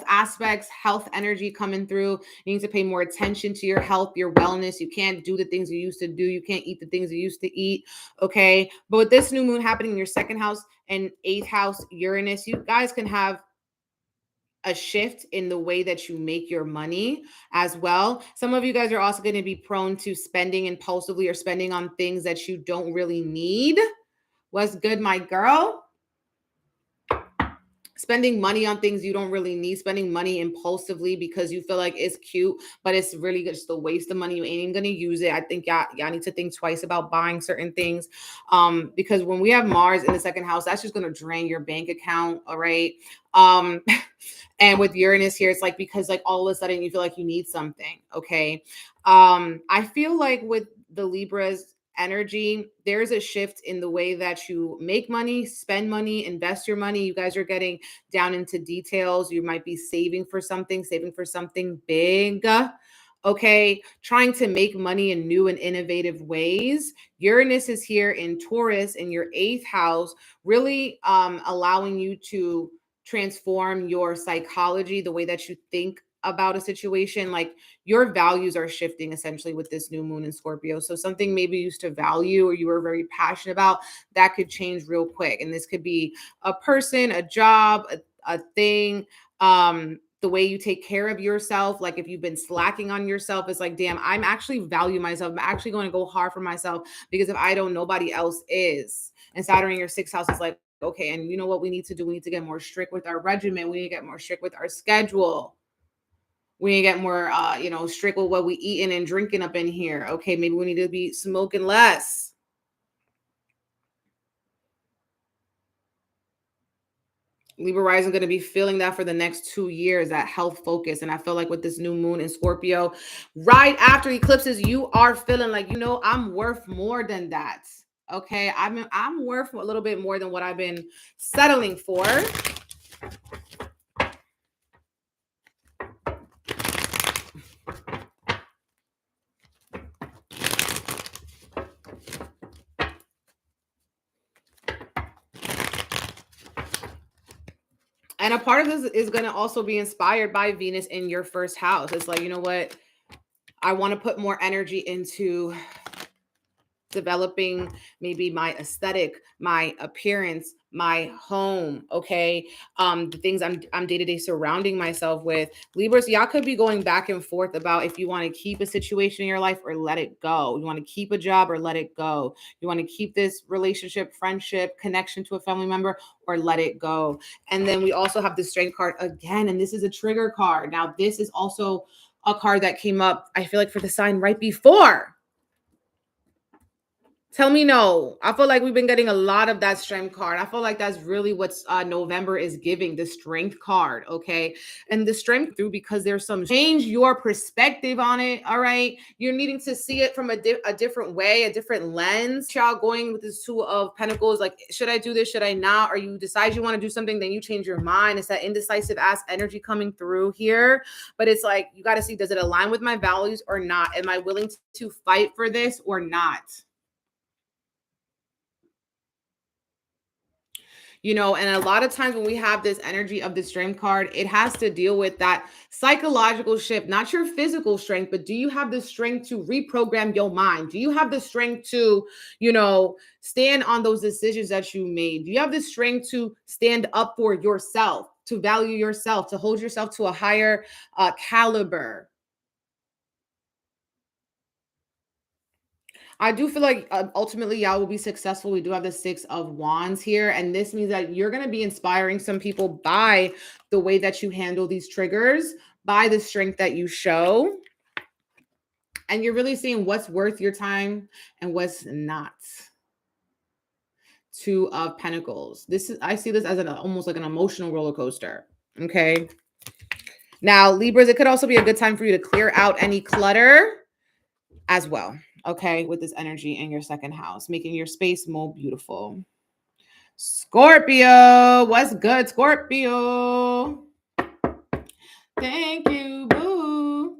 aspects, health energy coming through. You need to pay more attention to your health, your wellness. You can't do the things you used to do. You can't eat the things you used to eat. Okay. But with this new moon happening in your second house and eighth house Uranus, you guys can have a shift in the way that you make your money as well. Some of you guys are also going to be prone to spending impulsively or spending on things that you don't really need. What's good, my girl? Spending money on things you don't really need, spending money impulsively because you feel like it's cute, but it's really just a waste of money. You ain't even gonna use it. I think y'all need to think twice about buying certain things. Because when we have Mars in the second house, that's just gonna drain your bank account. All right. And with Uranus here, it's like because like all of a sudden you feel like you need something. Okay. I feel like with the Libras energy, there's a shift in the way that you make money, spend money, invest your money. You guys are getting down into details. You might be saving for something big. Okay, trying to make money in new and innovative ways. Uranus is here in Taurus in your eighth house, really allowing you to transform your psychology, the way that you think about a situation. Like your values are shifting essentially with this new moon in Scorpio. So something maybe you used to value or you were very passionate about, that could change real quick. And this could be a person, a job, a thing, the way you take care of yourself. Like if you've been slacking on yourself, it's like, damn, I'm actually value myself. I'm actually going to go hard for myself because if I don't, nobody else is. And Saturn in your sixth house is like, okay, and you know what we need to do? We need to get more strict with our regimen. We need to get more strict with our schedule. We need to get more, strict with what we eating and drinking up in here. Okay, maybe we need to be smoking less. Libra rising going to be feeling that for the next 2 years, that health focus. And I feel like with this new moon in Scorpio, right after eclipses, you are feeling like, I'm worth more than that. Okay, I'm worth a little bit more than what I've been settling for. And a part of this is going to also be inspired by Venus in your first house. It's like, you know what? I want to put more energy into developing maybe my aesthetic, my appearance, my home. Okay. The things I'm day-to-day surrounding myself with. Libras, y'all could be going back and forth about if you want to keep a situation in your life or let it go. You want to keep a job or let it go. You want to keep this relationship, friendship, connection to a family member or let it go. And then we also have the Strength card again, and this is a trigger card. Now, this is also a card that came up, I feel like, for the sign right before Tell me no. I feel like we've been getting a lot of that strength card. I feel like that's really what November is giving, the strength card, okay? And the strength through because there's some change your perspective on it, all right? You're needing to see it from a different way, a different lens. Y'all going with this Two of Pentacles, like, should I do this? Should I not? Or you decide you want to do something, then you change your mind. It's that indecisive ass energy coming through here. But it's like, you got to see, does it align with my values or not? Am I willing to fight for this or not? You know, and a lot of times when we have this energy of the strength card, it has to deal with that psychological shift, not your physical strength, but do you have the strength to reprogram your mind? Do you have the strength to, stand on those decisions that you made? Do you have the strength to stand up for yourself, to value yourself, to hold yourself to a higher caliber? I do feel like ultimately y'all will be successful. We do have the Six of Wands here, and this means that you're going to be inspiring some people by the way that you handle these triggers, by the strength that you show. And you're really seeing what's worth your time and what's not. Two of Pentacles. I see this as almost like an emotional roller coaster. Okay. Now, Libras, it could also be a good time for you to clear out any clutter as well. Okay, with this energy in your second house, making your space more beautiful. Scorpio, what's good, Scorpio? Thank you, boo.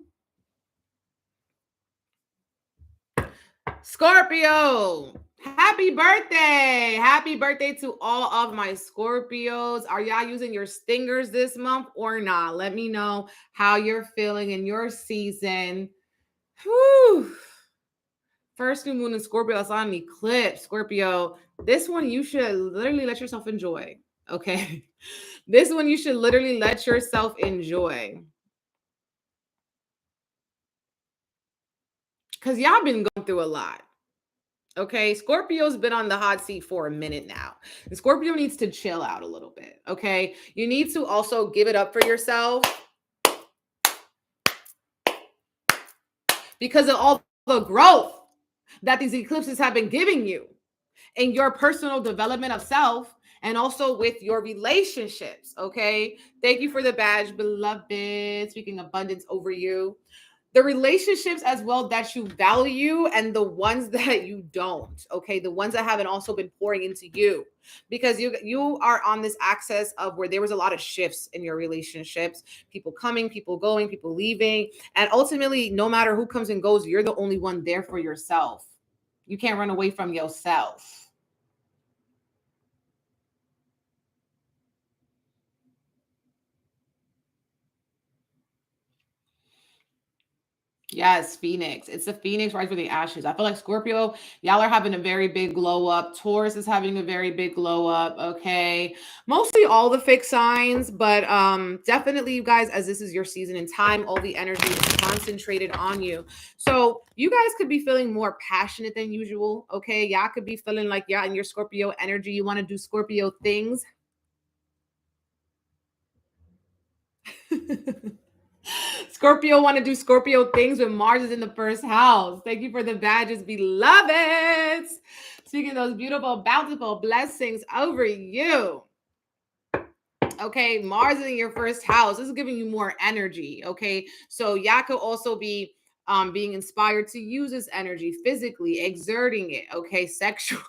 Scorpio, happy birthday. Happy birthday to all of my Scorpios. Are y'all using your stingers this month or not? Let me know how you're feeling in your season. Whew. First new moon in Scorpio, that's on an eclipse. Scorpio, this one you should literally let yourself enjoy. Okay. This one you should literally let yourself enjoy. Because y'all been going through a lot. Okay. Scorpio's been on the hot seat for a minute now. And Scorpio needs to chill out a little bit. Okay. You need to also give it up for yourself because of all the growth that these eclipses have been giving you in your personal development of self and also with your relationships. Okay. Thank you for the badge, beloved. Speaking abundance over you. The relationships as well that you value and the ones that you don't. Okay. The ones that haven't also been pouring into you because you are on this axis of where there was a lot of shifts in your relationships, people coming, people going, people leaving. And ultimately, no matter who comes and goes, you're the only one there for yourself. You can't run away from yourself. Yes, Phoenix. It's the Phoenix right for the ashes. I feel like Scorpio, y'all are having a very big glow up. Taurus is having a very big glow up. Okay. Mostly all the fixed signs, but definitely you guys, as this is your season in time, all the energy is concentrated on you. So you guys could be feeling more passionate than usual. Okay. Y'all could be feeling like y'all in your Scorpio energy. You want to do Scorpio things. Scorpio want to do Scorpio things when Mars is in the first house. Thank you for the badges, beloveds. Speaking those beautiful, bountiful blessings over you. Okay, Mars is in your first house. This is giving you more energy. Okay, so y'all could also be being inspired to use this energy physically, exerting it. Okay, sexually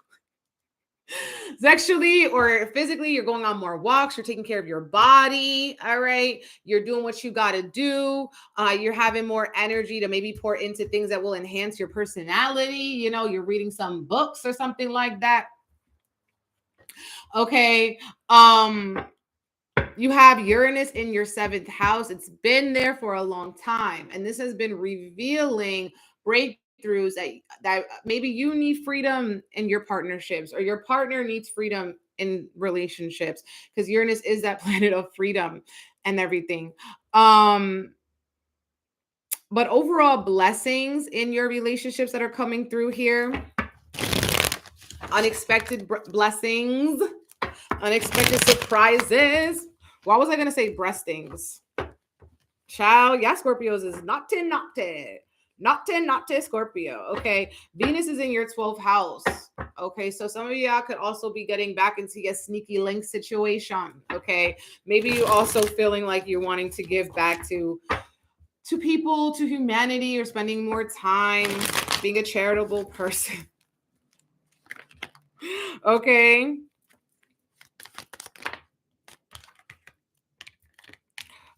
or physically, you're going on more walks, you're taking care of your body. All right, you're doing what you got to do. You're having more energy to maybe pour into things that will enhance your personality. You're reading some books or something like that. Okay. You have Uranus in your seventh house. It's been there for a long time, and this has been revealing breakthroughs that maybe you need freedom in your partnerships or your partner needs freedom in relationships because Uranus is that planet of freedom and everything. But overall blessings in your relationships that are coming through here. Unexpected blessings, unexpected surprises. Why was I going to say breastings? Child, yeah, Scorpios is naughty. Not to Scorpio. Okay. Venus is in your 12th house. Okay. So some of y'all could also be getting back into your sneaky link situation. Okay. Maybe you also feeling like you're wanting to give back to people, to humanity, or spending more time being a charitable person. Okay.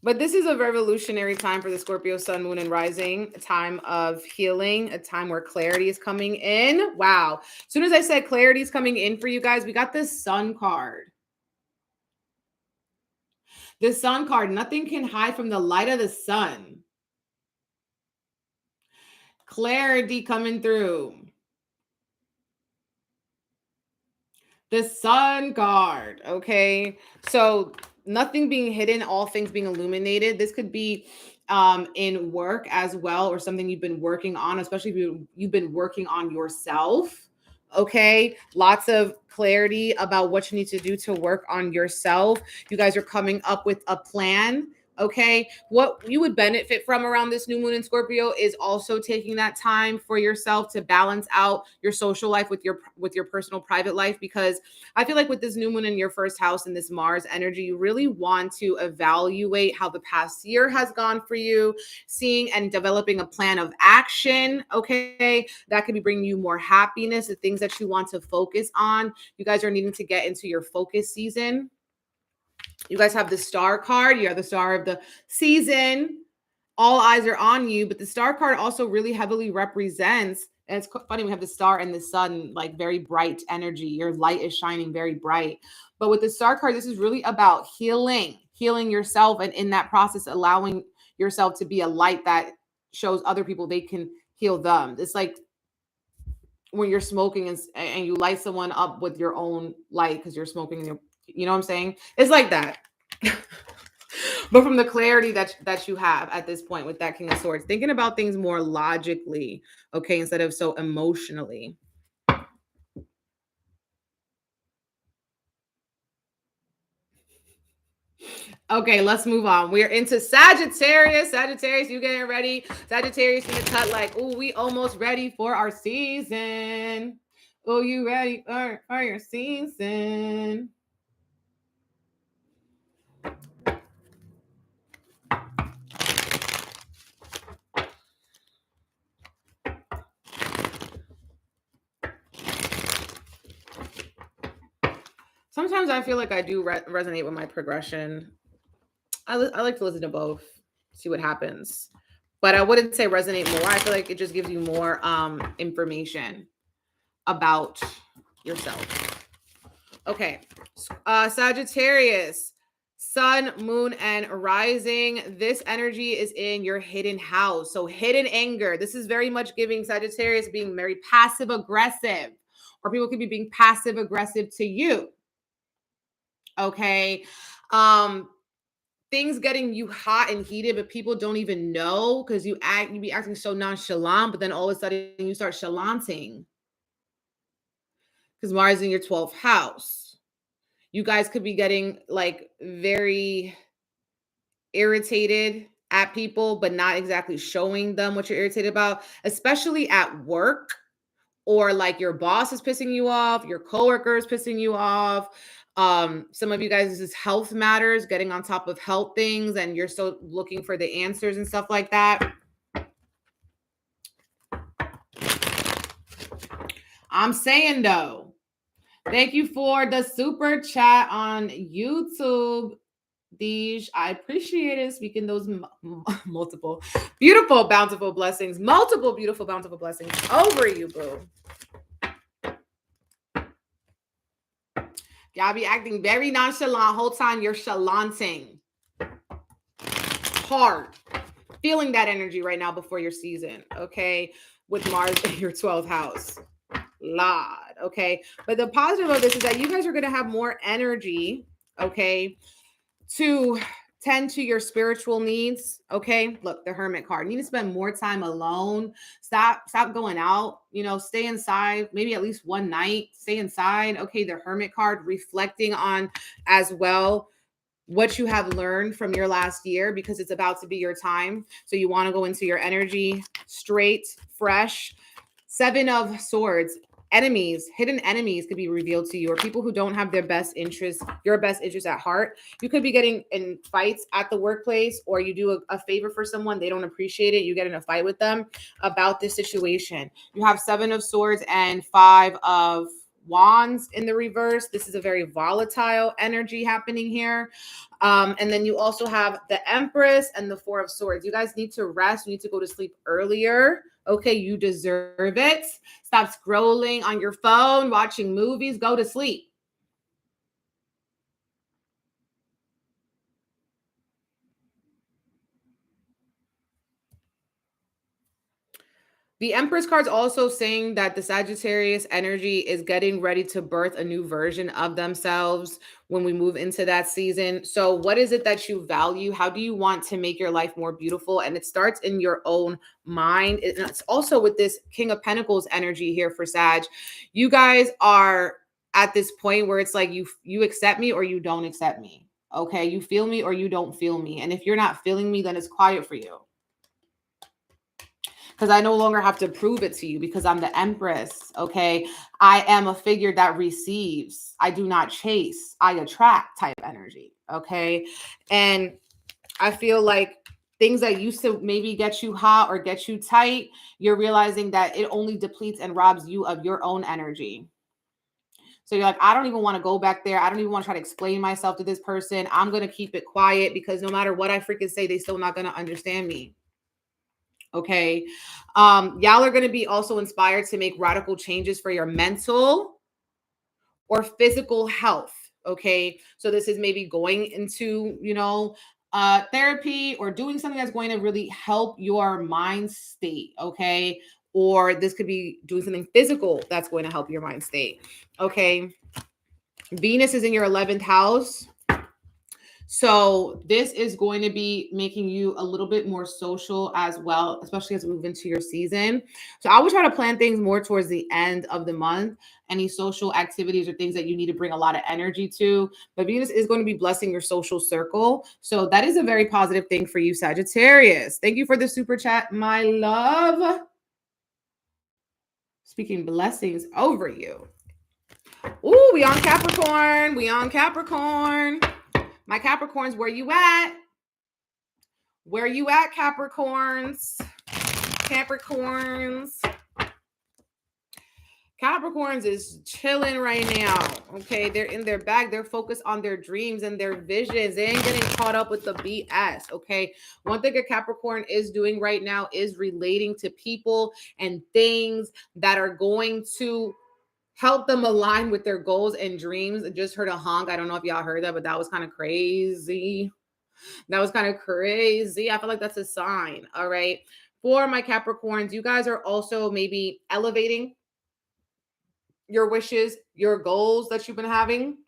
But this is a revolutionary time for the Scorpio sun, moon, and rising, a time of healing, a time where clarity is coming in. Wow. As soon as I said clarity is coming in for you guys, we got this sun card. The sun card, nothing can hide from the light of the sun. Clarity coming through. The sun card. Okay. So nothing being hidden, all things being illuminated. This could be in work as well, or something you've been working on, especially if you've been working on yourself. Okay. Lots of clarity about what you need to do to work on yourself. You guys are coming up with a plan. Okay. What you would benefit from around this new moon in Scorpio is also taking that time for yourself to balance out your social life with your personal private life, because I feel like with this new moon in your first house and this Mars energy, you really want to evaluate how the past year has gone for you, seeing and developing a plan of action. Okay. That could be bringing you more happiness, the things that you want to focus on. You guys are needing to get into your focus season. You guys have the star card. You're the star of the season. All eyes are on you, but the star card also really heavily represents, and it's funny, we have the star and the sun, like very bright energy. Your light is shining very bright. But with the star card, this is really about healing yourself, and in that process, allowing yourself to be a light that shows other people they can heal them. It's like when you're smoking and you light someone up with your own light because you're smoking you know what I'm saying? It's like that. But from the clarity that you have at this point with that King of Swords, thinking about things more logically, okay, instead of so emotionally. Okay, let's move on. We're into Sagittarius. Sagittarius, you getting ready? Sagittarius gonna cut like, oh, we almost ready for our season. Oh, you ready for your season? Sometimes I feel like I do resonate with my progression. I like to listen to both, see what happens. But I wouldn't say resonate more. I feel like it just gives you more information about yourself. Okay. Sagittarius, sun, moon, and rising. This energy is in your hidden house. So hidden anger. This is very much giving Sagittarius being very passive aggressive, or people could be being passive aggressive to you. Okay. Um, things getting you hot and heated, but people don't even know because you be acting so nonchalant, but then all of a sudden you start chalanting because Mars is in your 12th house. You guys could be getting like very irritated at people, but not exactly showing them what you're irritated about, especially at work, or like your boss is pissing you off, your coworker is pissing you off. Some of you guys, this is health matters, getting on top of health things, and you're still looking for the answers and stuff like that. I'm saying though, thank you for the super chat on YouTube. I appreciate it. Speaking those multiple beautiful, bountiful blessings, multiple beautiful, bountiful blessings over you, boo. Y'all be acting very nonchalant whole time. You're chalanting hard, feeling that energy right now before your season. Okay, with Mars in your 12th house. Lord. Okay, but the positive of this is that you guys are going to have more energy. Okay, to tend to your spiritual needs. Okay, look, the Hermit card. You need to spend more time alone. Stop going out. You know, stay inside. Maybe at least one night. Stay inside. Okay, the Hermit card reflecting on as well what you have learned from your last year, because it's about to be your time. So you want to go into your energy straight, fresh. 7 of Swords. Enemies, hidden enemies could be revealed to you, or people who don't have their best interest, your best interest at heart. You could be getting in fights at the workplace, or you do a favor for someone, they don't appreciate it, you get in a fight with them about this situation. You have 7 of Swords and 5 of Wands in the reverse. This is a very volatile energy happening here. And then you also have the Empress and the 4 of Swords. You guys need to rest. You need to go to sleep earlier. Okay, you deserve it. Stop scrolling on your phone, watching movies. Go to sleep. The Empress card's also saying that the Sagittarius energy is getting ready to birth a new version of themselves when we move into that season. So what is it that you value? How do you want to make your life more beautiful? And it starts in your own mind. And it's also with this King of Pentacles energy here for Sag. You guys are at this point where it's like you accept me or you don't accept me. Okay, you feel me or you don't feel me. And if you're not feeling me, then it's quiet for you. Because I no longer have to prove it to you, because I'm the Empress, okay? I am a figure that receives. I do not chase. I attract type energy, okay? And I feel like things that used to maybe get you hot or get you tight, you're realizing that it only depletes and robs you of your own energy. So you're like, I don't even want to go back there. I don't even want to try to explain myself to this person. I'm going to keep it quiet, because no matter what I freaking say, they still not going to understand me. Okay. Y'all are going to be also inspired to make radical changes for your mental or physical health. Okay. So this is maybe going into, therapy, or doing something that's going to really help your mind state. Okay. Or this could be doing something physical that's going to help your mind state. Okay. Venus is in your 11th house. So this is going to be making you a little bit more social as well, especially as we move into your season. So I would try to plan things more towards the end of the month. Any social activities or things that you need to bring a lot of energy to. But Venus is going to be blessing your social circle. So that is a very positive thing for you, Sagittarius. Thank you for the super chat, my love. Speaking blessings over you. Ooh, we on Capricorn. We on Capricorn. My Capricorns, where you at? Where you at, Capricorns? Capricorns. Capricorns is chilling right now. Okay, they're in their bag. They're focused on their dreams and their visions. They ain't getting caught up with the BS. Okay, one thing a Capricorn is doing right now is relating to people and things that are going to help them align with their goals and dreams. I just heard a honk. I don't know if y'all heard that, but that was kind of crazy. That was kind of crazy. I feel like that's a sign. All right. For my Capricorns, you guys are also maybe elevating your wishes, your goals that you've been having.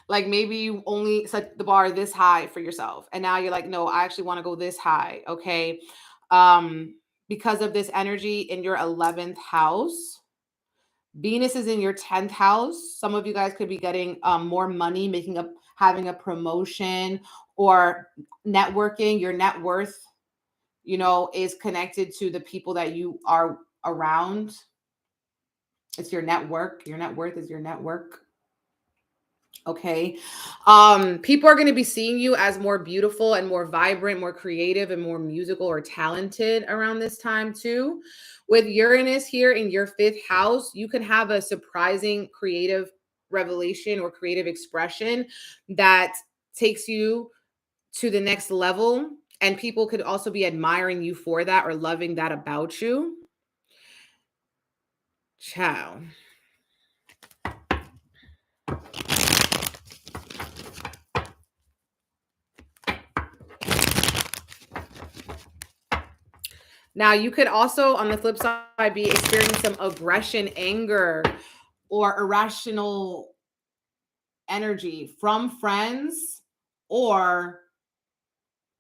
Like maybe you only set the bar this high for yourself, and now you're like, no, I actually want to go this high. Okay. Because of this energy in your 11th house. Venus is in your 10th house. Some of you guys could be getting more money, having a promotion, or networking. Your net worth, is connected to the people that you are around. It's your network. Your net worth is your network. Okay. People are going to be seeing you as more beautiful and more vibrant, more creative, and more musical or talented around this time too. With Uranus here in your 5th house, you can have a surprising creative revelation or creative expression that takes you to the next level. And people could also be admiring you for that or loving that about you. Ciao. Now, you could also, on the flip side, be experiencing some aggression, anger, or irrational energy from friends or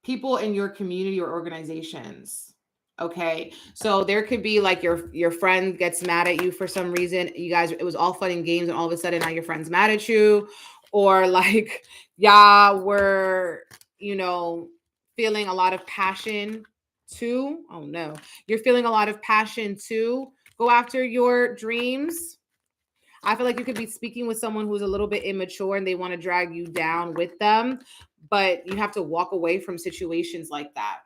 people in your community or organizations. Okay. So there could be like your friend gets mad at you for some reason. You guys, it was all fun and games, and all of a sudden now your friend's mad at you. or like y'all were, you know, feeling a lot of passion too. Oh no, you're feeling a lot of passion too. Go after your dreams. I feel like you could be speaking with someone who's a little bit immature and they want to drag you down with them, but you have to walk away from situations like that.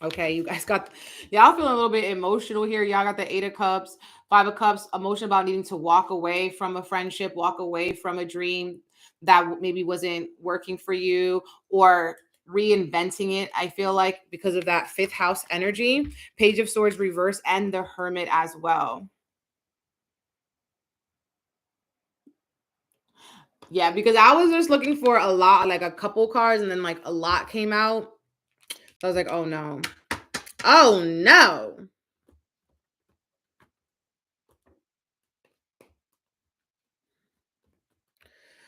Okay, you guys got, y'all feeling a little bit emotional here. Y'all got the 8 of Cups, 5 of Cups, emotion about needing to walk away from a friendship, walk away from a dream that maybe wasn't working for you, or reinventing it. I feel like because of that 5th house energy, Page of Swords reverse and the Hermit as well. Yeah, because I was just looking for a lot, like a couple cards, and then like a lot came out. I was like, oh no. Oh no.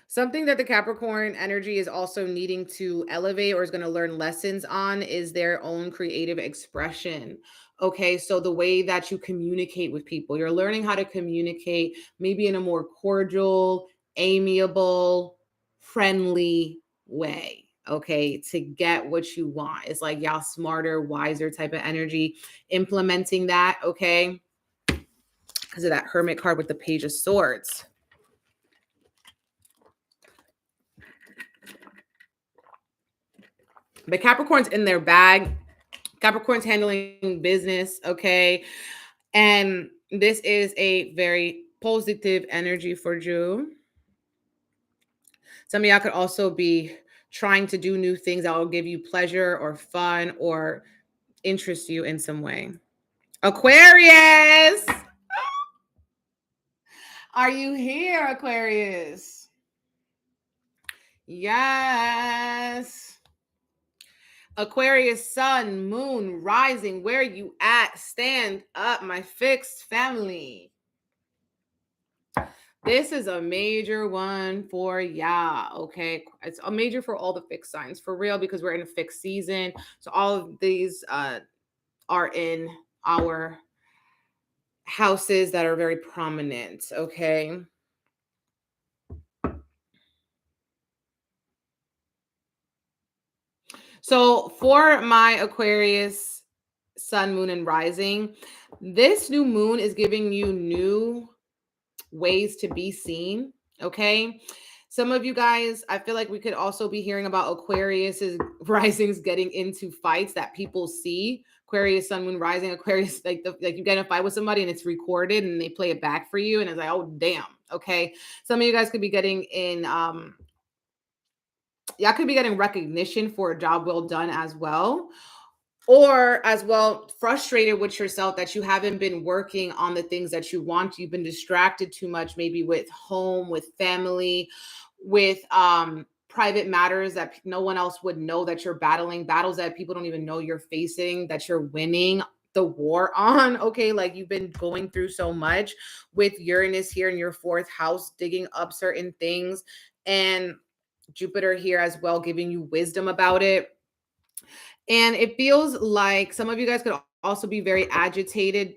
Something that the Capricorn energy is also needing to elevate or is going to learn lessons on is their own creative expression. Okay, so the way that you communicate with people, you're learning how to communicate maybe in a more cordial, amiable, friendly way. Okay, to get what you want. It's like y'all smarter, wiser type of energy, implementing that. Okay, because of that Hermit card with the Page of Swords. But Capricorn's in their bag. Capricorn's handling business, okay? And this is a very positive energy for you. Some of y'all could also be trying to do new things that will give you pleasure or fun or interest you in some way. Aquarius! Are you here, Aquarius? Yes. Aquarius, sun, moon, rising, where you at? Stand up, my fixed family. This is a major one for y'all, okay? It's a major for all the fixed signs, for real, because we're in a fixed season. So all of these are in our houses that are very prominent, okay? So for my Aquarius sun, moon, and rising, this new moon is giving you new ways to be seen. Okay. Some of you guys, I feel like we could also be hearing about Aquarius's risings getting into fights that people see. Aquarius, sun, moon, rising, Aquarius, like you get in a fight with somebody and it's recorded and they play it back for you. And it's like, oh, damn. Okay. Some of you guys could be getting in, y'all could be getting recognition for a job well done as well. Or as well, frustrated with yourself that you haven't been working on the things that you want. You've been distracted too much, maybe with home, with family, with private matters that no one else would know that you're battling, battles that people don't even know you're facing, that you're winning the war on. Okay, like you've been going through so much with Uranus here in your 4th house, digging up certain things, and Jupiter here as well, giving you wisdom about it. And it feels like some of you guys could also be very agitated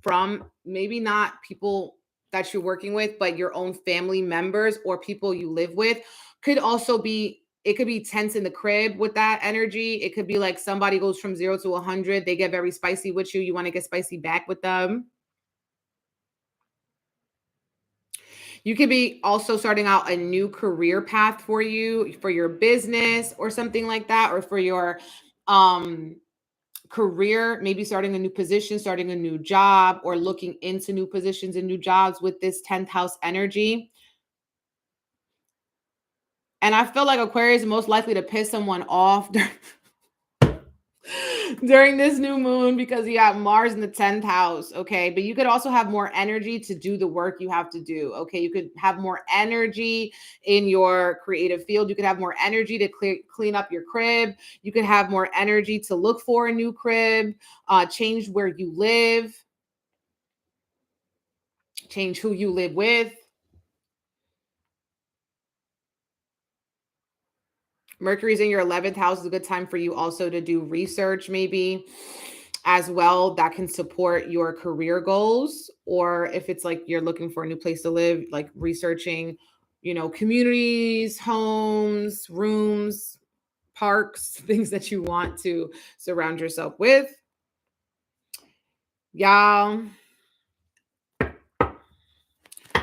from maybe not people that you're working with, but your own family members or people you live with. Could also be, it could be tense in the crib with that energy. It could be like somebody goes from 0 to 100. They get very spicy with you. You want to get spicy back with them. You could be also starting out a new career path for you, for your business or something like that, or for your career, maybe starting a new position, starting a new job, or looking into new positions and new jobs with this 10th house energy. And I feel like Aquarius is most likely to piss someone off during this new moon because you got Mars in the 10th house. Okay. But you could also have more energy to do the work you have to do. Okay. You could have more energy in your creative field. You could have more energy to clean up your crib. You could have more energy to look for a new crib, change where you live, change who you live with. Mercury's in your 11th house is a good time for you also to do research, maybe. as well that can support your career goals, or if it's like you're looking for a new place to live, like researching, communities, homes, rooms, parks, things that you want to surround yourself with. Y'all,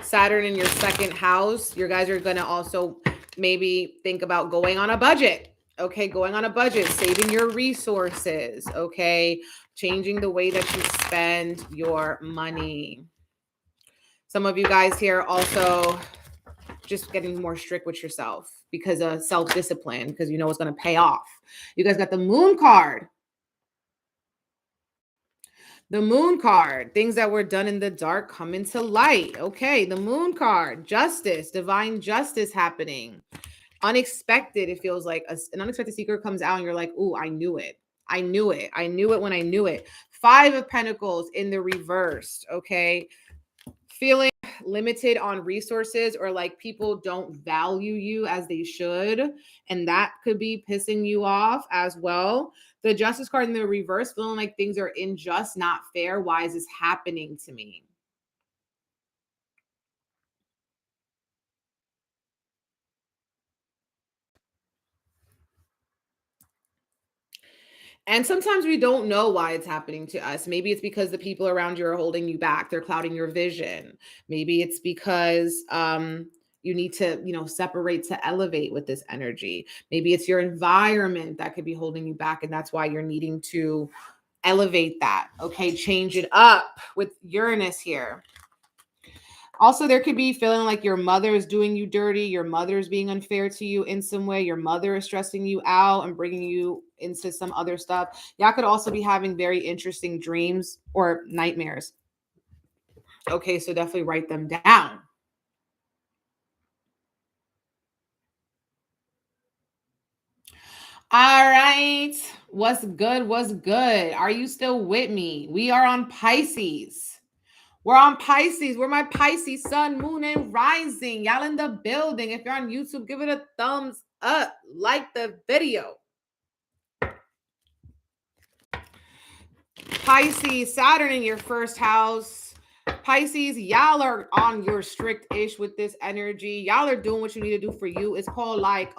Saturn in your second house, you guys are going to also maybe think about going on a budget. Okay, going on a budget, saving your resources, okay, changing the way that you spend your money. Some of you guys here also just getting more strict with yourself because of self-discipline, because you know it's going to pay off. You guys got the Moon card. The Moon card, things that were done in the dark come into light. Okay, the Moon card, justice, divine justice happening. Unexpected, it feels like an unexpected secret comes out and you're like, ooh, I knew it. I knew it. I knew it when I knew it. 5 of Pentacles in the reversed, okay? Feeling limited on resources, or like people don't value you as they should, and that could be pissing you off as well. The Justice card in the reverse, feeling like things are unjust, not fair. Why is this happening to me? And sometimes we don't know why it's happening to us. Maybe it's because the people around you are holding you back. They're clouding your vision. Maybe it's because you need to, separate to elevate with this energy. Maybe it's your environment that could be holding you back. And that's why you're needing to elevate that. Okay, change it up with Uranus here. Also, there could be feeling like your mother is doing you dirty. Your mother is being unfair to you in some way. Your mother is stressing you out and bringing you into some other stuff. Y'all could also be having very interesting dreams or nightmares. Okay, so definitely write them down. All right. What's good? What's good? Are you still with me? We are on Pisces. We're on Pisces. We're my Pisces sun, moon, and rising. Y'all in the building. If you're on YouTube, give it a thumbs up. Like the video. Pisces, Saturn in your first house. Pisces, y'all are on your strict-ish with this energy. Y'all are doing what you need to do for you. It's called like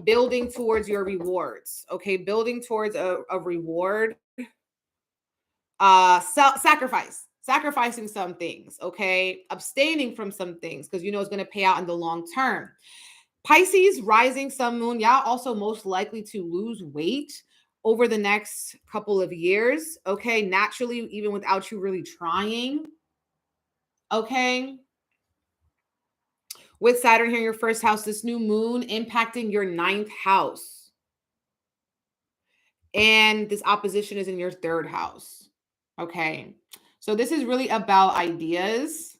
building towards your rewards. Okay, building towards a reward. Sacrificing some things, okay, abstaining from some things because it's going to pay out in the long term. Pisces, rising sun, moon, y'all also most likely to lose weight over the next couple of years, okay, naturally, even without you really trying. Okay, with Saturn here in your first house, this new moon impacting your 9th house, and this opposition is in your 3rd house. Okay, so this is really about ideas.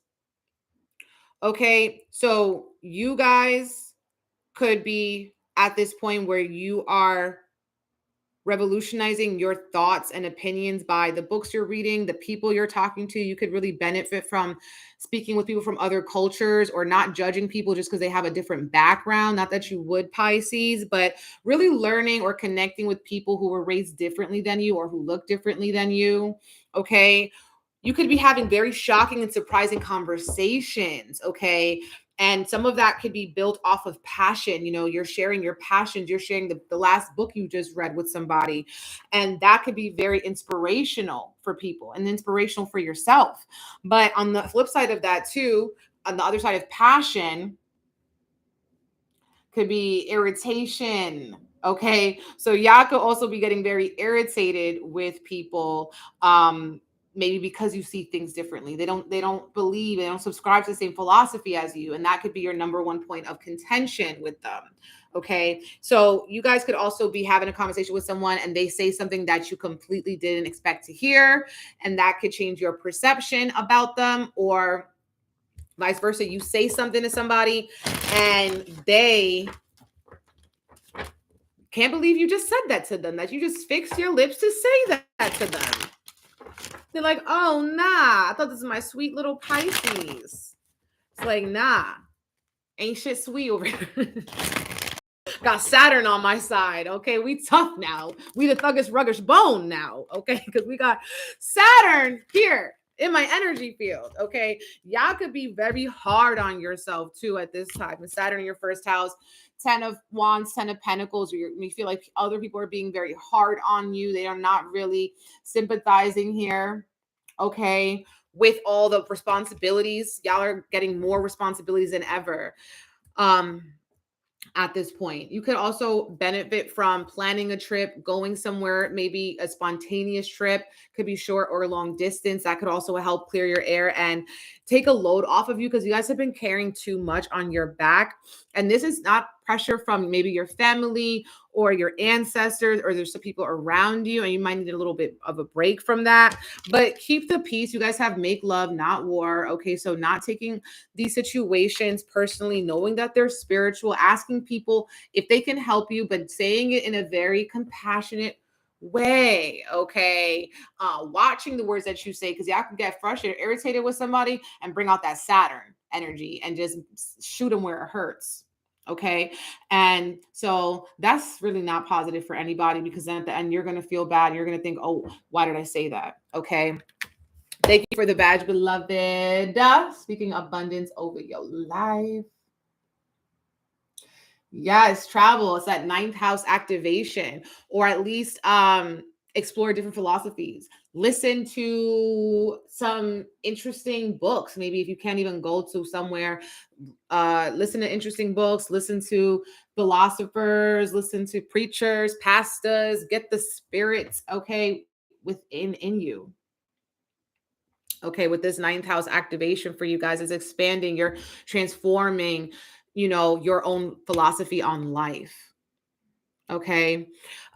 Okay, so you guys could be at this point where you are revolutionizing your thoughts and opinions by the books you're reading, the people you're talking to. You could really benefit from speaking with people from other cultures, or not judging people just because they have a different background. Not that you would, Pisces, but really learning or connecting with people who were raised differently than you or who look differently than you. Okay, you could be having very shocking and surprising conversations. Okay, and some of that could be built off of passion. You're sharing your passions. You're sharing the last book you just read with somebody. And that could be very inspirational for people and inspirational for yourself. But on the flip side of that too, on the other side of passion, could be irritation. Okay, so y'all could also be getting very irritated with people. Maybe because you see things differently. They don't believe, they don't subscribe to the same philosophy as you. And that could be your number one point of contention with them. Okay, so you guys could also be having a conversation with someone and they say something that you completely didn't expect to hear. And that could change your perception about them, or vice versa. You say something to somebody and they can't believe you just said that to them, that you just fixed your lips to say that to them. They're like, oh, nah, I thought this was my sweet little Pisces. It's like, nah, ain't shit sweet over here. Got Saturn on my side. Okay, we tough now. We the thuggish ruggish bone now. Okay, because we got Saturn here in my energy field. Okay, y'all could be very hard on yourself too at this time. With Saturn in your first house, 10 of Wands, 10 of Pentacles, you feel like other people are being very hard on you. They are not really sympathizing here. Okay, with all the responsibilities, y'all are getting more responsibilities than ever. At this point, you could also benefit from planning a trip, going somewhere, maybe a spontaneous trip, could be short or long distance. That could also help clear your air and take a load off of you, because you guys have been carrying too much on your back. And this is not pressure from maybe your family or your ancestors, or there's some people around you and you might need a little bit of a break from that. But keep the peace. You guys have make love, not war. Okay, so not taking these situations personally, knowing that they're spiritual, asking people if they can help you, but saying it in a very compassionate way. Okay, watching the words that you say, because y'all can get frustrated, irritated with somebody and bring out that Saturn energy and just shoot them where it hurts. Okay, and so that's really not positive for anybody, because then at the end you're going to feel bad. You're going to think, oh, why did I say that? Okay, thank you for the badge, beloved. Speaking abundance over your life. Yes, travel. It's that ninth house activation, or at least explore different philosophies. Listen to some interesting books. Maybe if you can't even go to somewhere, listen to interesting books, listen to philosophers, listen to preachers, pastors, get the spirits, okay, in you. Okay, with this ninth house activation for you guys, is expanding, you're transforming, your own philosophy on life. Okay.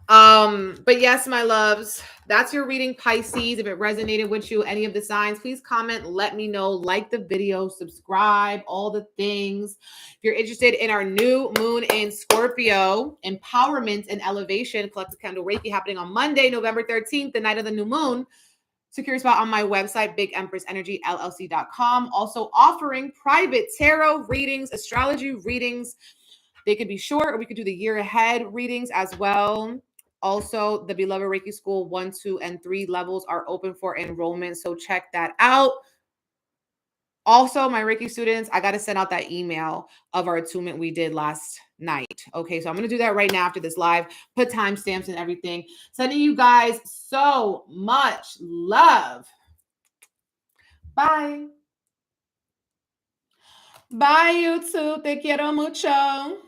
But yes, my loves, that's your reading, Pisces. If it resonated with you, any of the signs, please comment, let me know, like the video, subscribe, all the things. If you're interested in our new moon in Scorpio, empowerment and elevation, collective candle Reiki, happening on Monday, November 13th, the night of the new moon. Secure a spot on my website, BigEmpressEnergyLLC.com. Also offering private tarot readings, astrology readings. They could be short, or we could do the year ahead readings as well. Also, the Beloved Reiki School 1, 2, and 3 levels are open for enrollment, so check that out. Also, my Reiki students, I got to send out that email of our attunement we did last night. Okay, so I'm going to do that right now after this live, put timestamps and everything. Sending you guys so much love. Bye. Bye, YouTube. Te quiero mucho.